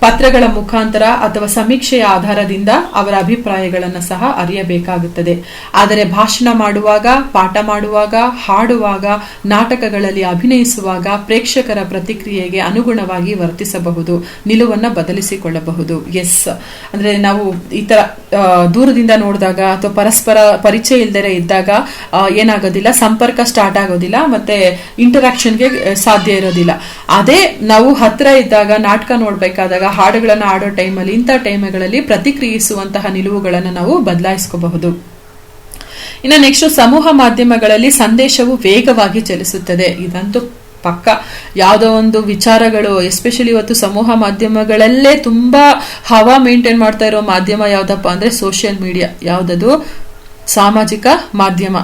Speaker 1: ಪತ್ರಗಳ ಮುಖಾಂತರ ಅಥವಾ ಸಮೀಕ್ಷೆಯ ಆಧಾರದಿಂದ ಅವರ ಅಭಿಪ್ರಾಯಗಳನ್ನು ಸಹ ಅರಿಯಬೇಕಾಗುತ್ತದೆ. ಆದರೆ ಭಾಷಣ ಮಾಡುವಾಗ, ಪಾಠ ಮಾಡುವಾಗ, ಹಾಡುವಾಗ, ನಾಟಕಗಳಲ್ಲಿ ಅಭಿನಯಿಸುವಾಗ ಪ್ರೇಕ್ಷಕರ ಪ್ರತಿಕ್ರಿಯೆಗೆ ಅನುಗುಣವಾಗಿ ವರ್ತಿಸಬಹುದು, ನಿಲುವನ್ನು ಬದಲಿಸಿಕೊಳ್ಳಬಹುದು. ಎಸ್, ಅಂದ್ರೆ ನಾವು ಈ ತರ ದೂರದಿಂದ ನೋಡಿದಾಗ ಅಥವಾ ಪರಸ್ಪರ ಪರಿಚಯ ಇಲ್ಲದೆ ಇದ್ದಾಗ ಏನಾಗೋದಿಲ್ಲ, ಸಂಪರ್ಕ ಸ್ಟಾರ್ಟ್ ಆಗೋದಿಲ್ಲ, ಮತ್ತೆ ಇಂಟರಾಕ್ಷನ್ಗೆ ಸಾಧ್ಯ ಇರೋದಿಲ್ಲ. ಅದೇ ನಾವು ಹತ್ರ ಇದ್ದಾಗ, ನಾಟಕ ನೋಡ್ಬೇಕಾದಾಗ, ಹಾಡುಗಳನ್ನ ಆಡೋ ಟೈಮಲ್ಲಿ, ಇಂಥ ಟೈಮ್ಗಳಲ್ಲಿ ಪ್ರತಿಕ್ರಿಯಿಸುವಂತಹ ನಿಲುವುಗಳನ್ನು ನಾವು ಬದಲಾಯಿಸ್ಕೋಬಹುದು. ಇನ್ನು ನೆಕ್ಸ್ಟ್, ಸಮೂಹ ಮಾಧ್ಯಮಗಳಲ್ಲಿ ಸಂದೇಶವು ವೇಗವಾಗಿ ಚಲಿಸುತ್ತದೆ. ಇದಂತೂ ಪಕ್ಕ. ಯಾವುದೋ ಒಂದು ವಿಚಾರಗಳು, ಎಸ್ಪೆಷಲಿ ಇವತ್ತು ಸಮೂಹ ಮಾಧ್ಯಮಗಳಲ್ಲೇ ತುಂಬಾ ಹವಾ ಮೇಂಟೈನ್ ಮಾಡ್ತಾ ಇರೋ ಮಾಧ್ಯಮ ಯಾವ್ದಪ್ಪ ಅಂದ್ರೆ ಸೋಷಿಯಲ್ ಮೀಡಿಯಾ. ಯಾವ್ದದು? ಸಾಮಾಜಿಕ ಮಾಧ್ಯಮ.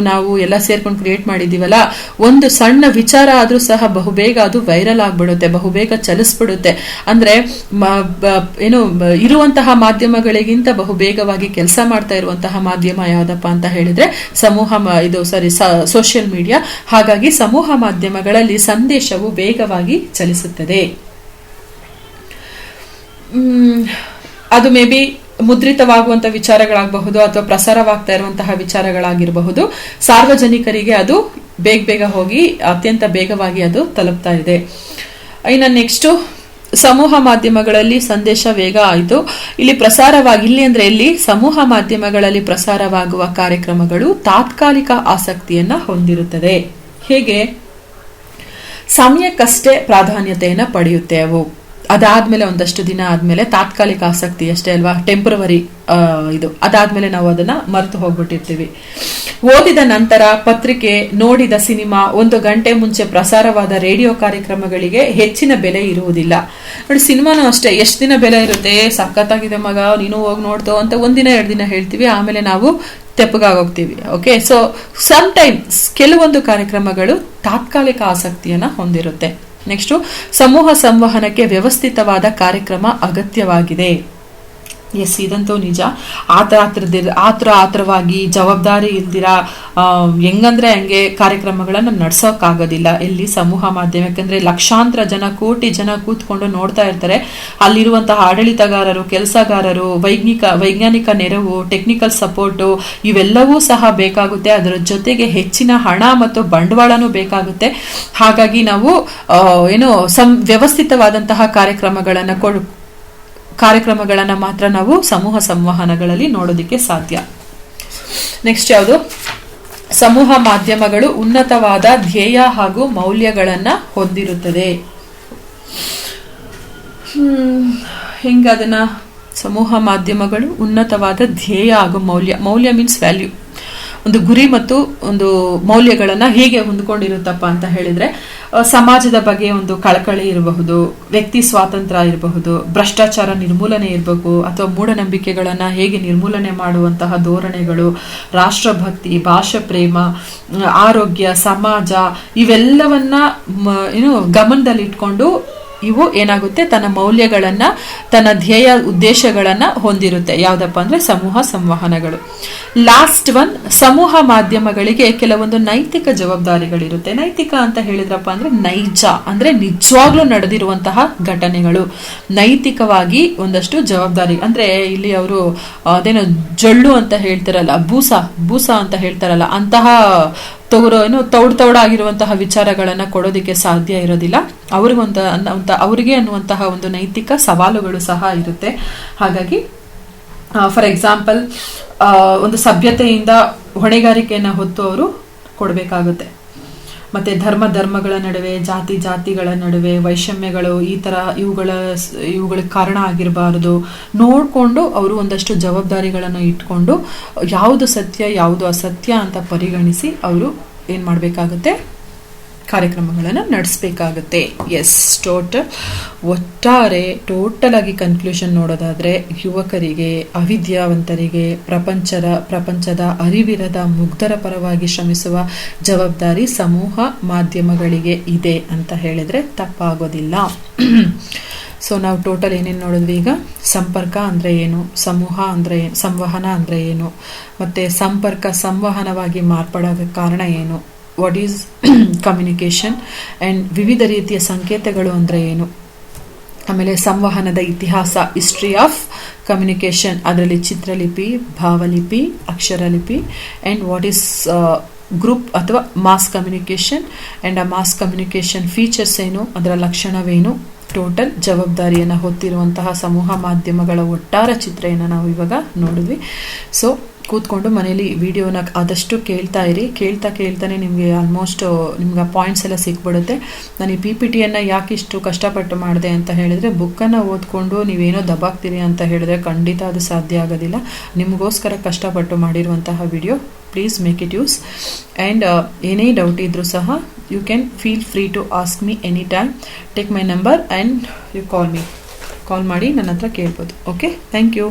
Speaker 1: ನಾವು ಎಲ್ಲ ಸೇರ್ಕೊಂಡು ಕ್ರಿಯೇಟ್ ಮಾಡಿದೀವಲ್ಲ, ಒಂದು ಸಣ್ಣ ವಿಚಾರ ಆದ್ರೂ ಸಹ ಬಹುಬೇಗ ಅದು ವೈರಲ್ ಆಗ್ಬಿಡುತ್ತೆ, ಬಹುಬೇಗ ಚಲಿಸ್ಬಿಡುತ್ತೆ. ಅಂದ್ರೆ ಇರುವಂತಹ ಮಾಧ್ಯಮಗಳಿಗಿಂತ ಬಹುಬೇಗವಾಗಿ ಕೆಲಸ ಮಾಡ್ತಾ ಇರುವಂತಹ ಮಾಧ್ಯಮ ಯಾವ್ದಪ್ಪ ಅಂತ ಹೇಳಿದ್ರೆ ಸೋಷಿಯಲ್ ಮೀಡಿಯಾ. ಹಾಗಾಗಿ ಸಮೂಹ ಮಾಧ್ಯಮಗಳಲ್ಲಿ ಸಂದೇಶವು ವೇಗವಾಗಿ ಚಲಿಸುತ್ತದೆ. ಅದು ಮೇ ಬಿ ಮುದ್ರಿತವಾಗುವಂತಹ ವಿಚಾರಗಳಾಗಬಹುದು ಅಥವಾ ಪ್ರಸಾರವಾಗ್ತಾ ಇರುವಂತಹ ವಿಚಾರಗಳಾಗಿರಬಹುದು. ಸಾರ್ವಜನಿಕರಿಗೆ ಅದು ಬೇಗ ಹೋಗಿ ಅತ್ಯಂತ ಬೇಗವಾಗಿ ಅದು ತಲುಪ್ತಾ ಇದೆ. ಇನ್ನು ನೆಕ್ಸ್ಟ್, ಸಮೂಹ ಮಾಧ್ಯಮಗಳಲ್ಲಿ ಸಂದೇಶ ವೇಗ ಆಯಿತು. ಇಲ್ಲಿ ಸಮೂಹ ಮಾಧ್ಯಮಗಳಲ್ಲಿ ಪ್ರಸಾರವಾಗುವ ಕಾರ್ಯಕ್ರಮಗಳು ತಾತ್ಕಾಲಿಕ ಆಸಕ್ತಿಯನ್ನ ಹೊಂದಿರುತ್ತದೆ. ಹೇಗೆ? ಸಮಯಕ್ಕಷ್ಟೇ ಪ್ರಾಧಾನ್ಯತೆಯನ್ನ ಪಡೆಯುತ್ತೆ ಅವು. ಅದಾದ್ಮೇಲೆ ಒಂದಷ್ಟು ದಿನ ಆದ್ಮೇಲೆ ತಾತ್ಕಾಲಿಕ ಆಸಕ್ತಿ ಅಷ್ಟೇ ಅಲ್ವಾ, ಟೆಂಪರವರಿ ಅದಾದ್ಮೇಲೆ ನಾವು ಅದನ್ನ ಮರೆತು ಹೋಗ್ಬಿಟ್ಟಿರ್ತೀವಿ. ಓದಿದ ನಂತರ ಪತ್ರಿಕೆ, ನೋಡಿದ ಸಿನಿಮಾ, 1 ಗಂಟೆ ಮುಂಚೆ ಪ್ರಸಾರವಾದ ರೇಡಿಯೋ ಕಾರ್ಯಕ್ರಮಗಳಿಗೆ ಹೆಚ್ಚಿನ ಬೆಲೆ ಇರುವುದಿಲ್ಲ. ನೋಡಿ, ಸಿನಿಮಾನು ಅಷ್ಟೇ, ಎಷ್ಟು ದಿನ ಬೆಲೆ ಇರುತ್ತೆ, ಸಖತ್ತಾಗಿದೆ ಮಗ ನೀನು ಹೋಗಿ ನೋಡ್ತೋ ಅಂತ 1 ದಿನ 2 ದಿನ ಹೇಳ್ತೀವಿ, ಆಮೇಲೆ ನಾವು ತೆಪ್ಪಗಾಗೋಗ್ತೀವಿ. ಓಕೆ, ಸೊ ಸಮ್ಟೈಮ್ಸ್ ಕೆಲವೊಂದು ಕಾರ್ಯಕ್ರಮಗಳು ತಾತ್ಕಾಲಿಕ ಆಸಕ್ತಿಯನ್ನ ಹೊಂದಿರುತ್ತೆ. ನೆಕ್ಸ್ಟ್, ಸಮೂಹ ಸಂವಹನಕ್ಕೆ ವ್ಯವಸ್ಥಿತವಾದ ಕಾರ್ಯಕ್ರಮ ಅಗತ್ಯವಾಗಿದೆ. ಎಸ್, ಇದಂತೂ ನಿಜ. ಆತರವಾಗಿ ಜವಾಬ್ದಾರಿ ಇಲ್ದಿರ ಹೆಂಗಂದ್ರೆ ಹಂಗೆ ಕಾರ್ಯಕ್ರಮಗಳನ್ನ ನಡ್ಸೋಕ್ಕಾಗೋದಿಲ್ಲ ಎಲ್ಲಿ ಸಮೂಹ ಮಾಧ್ಯಮ. ಯಾಕಂದ್ರೆ ಲಕ್ಷಾಂತರ ಜನ, ಕೋಟಿ ಜನ ಕೂತ್ಕೊಂಡು ನೋಡ್ತಾ ಇರ್ತಾರೆ. ಅಲ್ಲಿರುವಂತಹ ಆಡಳಿತಗಾರರು, ಕೆಲಸಗಾರರು, ವೈಜ್ಞಾನಿಕ ನೆರವು, ಟೆಕ್ನಿಕಲ್ ಸಪೋರ್ಟು ಇವೆಲ್ಲವೂ ಸಹ ಬೇಕಾಗುತ್ತೆ. ಅದರ ಜೊತೆಗೆ ಹೆಚ್ಚಿನ ಹಣ ಮತ್ತು ಬಂಡವಾಳನೂ ಬೇಕಾಗುತ್ತೆ. ಹಾಗಾಗಿ ನಾವು ವ್ಯವಸ್ಥಿತವಾದಂತಹ ಕಾರ್ಯಕ್ರಮಗಳನ್ನ ಮಾತ್ರ ನಾವು ಸಮೂಹ ಸಂವಹನಗಳಲ್ಲಿ ನೋಡೋದಿಕ್ಕೆ ಸಾಧ್ಯ. ನೆಕ್ಸ್ಟ್ ಯಾವುದು? ಸಮೂಹ ಮಾಧ್ಯಮಗಳು ಉನ್ನತವಾದ ಧ್ಯೇಯ ಹಾಗೂ ಮೌಲ್ಯಗಳನ್ನ ಹೊಂದಿರುತ್ತದೆ. ಅದನ್ನ ಸಮೂಹ ಮಾಧ್ಯಮಗಳು ಉನ್ನತವಾದ ಧ್ಯೇಯ ಹಾಗೂ ಮೌಲ್ಯ ಮೀನ್ಸ್ ವ್ಯಾಲ್ಯೂ, ಒಂದು ಗುರಿ ಮತ್ತು ಒಂದು ಮೌಲ್ಯಗಳನ್ನ ಹೇಗೆ ಹೊಂದ್ಕೊಂಡಿರುತ್ತಪ್ಪ ಅಂತ ಹೇಳಿದ್ರೆ, ಸಮಾಜದ ಬಗ್ಗೆ ಒಂದು ಕಳಕಳಿ ಇರಬಹುದು, ವ್ಯಕ್ತಿ ಸ್ವಾತಂತ್ರ್ಯ ಇರಬಹುದು, ಭ್ರಷ್ಟಾಚಾರ ನಿರ್ಮೂಲನೆ ಇರಬೇಕು, ಅಥವಾ ಮೂಢನಂಬಿಕೆಗಳನ್ನ ಹೇಗೆ ನಿರ್ಮೂಲನೆ ಮಾಡುವಂತಹ ಧೋರಣೆಗಳು, ರಾಷ್ಟ್ರಭಕ್ತಿ, ಭಾಷಾ ಪ್ರೇಮ, ಆರೋಗ್ಯ, ಸಮಾಜ ಇವೆಲ್ಲವನ್ನ ಗಮನದಲ್ಲಿಟ್ಕೊಂಡು ಇವು ಏನಾಗುತ್ತೆ, ತನ್ನ ಮೌಲ್ಯಗಳನ್ನ, ತನ್ನ ಧ್ಯೇಯ ಉದ್ದೇಶಗಳನ್ನ ಹೊಂದಿರುತ್ತೆ. ಯಾವ್ದಪ್ಪ ಅಂದ್ರೆ ಸಮೂಹ ಸಂವಹನಗಳು. ಲಾಸ್ಟ್ ಒನ್, ಸಮೂಹ ಮಾಧ್ಯಮಗಳಿಗೆ ಕೆಲವೊಂದು ನೈತಿಕ ಜವಾಬ್ದಾರಿಗಳಿರುತ್ತೆ. ನೈತಿಕ ಅಂತ ಹೇಳಿದ್ರಪ್ಪ ಅಂದ್ರೆ ನೈಜ, ಅಂದ್ರೆ ನಿಜವಾಗ್ಲೂ ನಡೆದಿರುವಂತಹ ಘಟನೆಗಳು. ನೈತಿಕವಾಗಿ ಒಂದಷ್ಟು ಜವಾಬ್ದಾರಿ ಅಂದ್ರೆ ಇಲ್ಲಿ ಅವರು ಅದೇನೋ ಜೊಳ್ಳು ಅಂತ ಹೇಳ್ತಾರಲ್ಲ, ಬೂಸ ಅಂತ ಹೇಳ್ತಾರಲ್ಲ, ಅಂತಹ ತೌಡಾಗಿರುವಂತಹ ವಿಚಾರಗಳನ್ನ ಕೊಡೋದಿಕ್ಕೆ ಸಾಧ್ಯ ಇರೋದಿಲ್ಲ. ಅವರಿಗೆ ಅನ್ನುವಂತಹ ಒಂದು ನೈತಿಕ ಸವಾಲುಗಳು ಸಹ ಇರುತ್ತೆ. ಹಾಗಾಗಿ ಫಾರ್ ಎಕ್ಸಾಂಪಲ್, ಒಂದು ಸಭ್ಯತೆಯಿಂದ ಹೊಣೆಗಾರಿಕೆಯನ್ನ ಹೊತ್ತು ಅವರು ಕೊಡಬೇಕಾಗುತ್ತೆ. ಮತ್ತೆ ಧರ್ಮಗಳ ನಡುವೆ, ಜಾತಿಗಳ ನಡುವೆ ವೈಷಮ್ಯಗಳು ಇವುಗಳ ಕಾರಣ ಆಗಿರಬಾರದು. ನೋಡ್ಕೊಂಡು ಅವರು ಒಂದಷ್ಟು ಜವಾಬ್ದಾರಿಗಳನ್ನು ಇಟ್ಕೊಂಡು ಯಾವುದು ಸತ್ಯ ಯಾವುದು ಅಸತ್ಯ ಅಂತ ಪರಿಗಣಿಸಿ ಅವರು ಏನ್ ಮಾಡ್ಬೇಕಾಗುತ್ತೆ, ಕಾರ್ಯಕ್ರಮಗಳನ್ನು ನಡೆಸಬೇಕಾಗುತ್ತೆ. ಎಸ್, ಟೋಟಲ್ ಆಗಿ ಕನ್ಕ್ಲೂಷನ್ ನೋಡೋದಾದ್ರೆ, ಯುವಕರಿಗೆ, ಅವಿದ್ಯಾವಂತರಿಗೆ, ಪ್ರಪಂಚದ ಅರಿವಿರದ ಮುಗ್ಧರ ಪರವಾಗಿ ಶ್ರಮಿಸುವ ಜವಾಬ್ದಾರಿ ಸಮೂಹ ಮಾಧ್ಯಮಗಳಿಗೆ ಇದೆ ಅಂತ ಹೇಳಿದ್ರೆ ತಪ್ಪಾಗೋದಿಲ್ಲ. ಸೊ ನಾವು ಟೋಟಲ್ ಏನೇನು ನೋಡಿದ್ವಿ ಈಗ? ಸಂಪರ್ಕ ಅಂದ್ರೆ ಏನು, ಸಮೂಹ ಅಂದ್ರೆ ಏನು, ಸಂವಹನ ಅಂದ್ರೆ ಏನು, ಮತ್ತೆ ಸಂವಹನವಾಗಿ ಮಾರ್ಪಾಡೋದಕ್ಕೆ ಕಾರಣ ಏನು, ವಾಟ್ ಈಸ್ ಕಮ್ಯುನಿಕೇಶನ್, ಅಂಡ್ ವಿವಿಧ ರೀತಿಯ ಸಂಕೇತಗಳು ಅಂದ್ರೆ ಏನು, ಆಮೇಲೆ ಸಂವಹನದ ಇತಿಹಾಸ, ಹಿಸ್ಟ್ರಿ ಆಫ್ ಕಮ್ಯುನಿಕೇಶನ್, ಅದರಲ್ಲಿ ಚಿತ್ರಲಿಪಿ, ಭಾವಲಿಪಿ, ಅಕ್ಷರಲಿಪಿ, ಅಂಡ್ ವಾಟ್ ಈಸ್ ಗ್ರೂಪ್ ಅಥವಾ ಮಾಸ್ ಕಮ್ಯುನಿಕೇಶನ್, ಅಂಡ್ ಆ ಮಾಸ್ ಕಮ್ಯುನಿಕೇಶನ್ ಫೀಚರ್ಸ್ ಏನು, ಅದರ ಲಕ್ಷಣವೇನು, ಟೋಟಲ್ ಜವಾಬ್ದಾರಿಯನ್ನು ಹೊತ್ತಿರುವಂತಹ ಸಮೂಹ ಮಾಧ್ಯಮಗಳ ಒಟ್ಟಾರೆ ಚಿತ್ರೆಯನ್ನು ನಾವು ಇವಾಗ ನೋಡಿದ್ವಿ. ಸೊ ಕೂತ್ಕೊಂಡು ಮನೇಲಿ ವಿಡಿಯೋನ ಆದಷ್ಟು ಕೇಳ್ತಾ ಇರಿ. ಕೇಳ್ತಾನೆ ನಿಮಗೆ ಆಲ್ಮೋಸ್ಟ್ ನಿಮ್ಗೆ ಆ ಪಾಯಿಂಟ್ಸ್ ಎಲ್ಲ ಸಿಕ್ಬಿಡುತ್ತೆ. ನಾನು ಈ PPTಯನ್ನು ಯಾಕೆ ಇಷ್ಟು ಕಷ್ಟಪಟ್ಟು ಮಾಡಿದೆ ಅಂತ ಹೇಳಿದ್ರೆ, ಬುಕ್ಕನ್ನು ಓದ್ಕೊಂಡು ನೀವೇನೋ ದಬಾಕ್ತೀರಿ ಅಂತ ಹೇಳಿದ್ರೆ ಖಂಡಿತ ಅದು ಸಾಧ್ಯ ಆಗೋದಿಲ್ಲ. ನಿಮಗೋಸ್ಕರ ಕಷ್ಟಪಟ್ಟು ಮಾಡಿರುವಂತಹ video. Please make it use. And ಏನೇ ಡೌಟ್ ಇದ್ರೂ ಸಹ you can feel free to ask me any time. Take my number and you call ಮಾಡಿ ನನ್ನ ಹತ್ರ ಕೇಳ್ಬೋದು. Okay, thank you.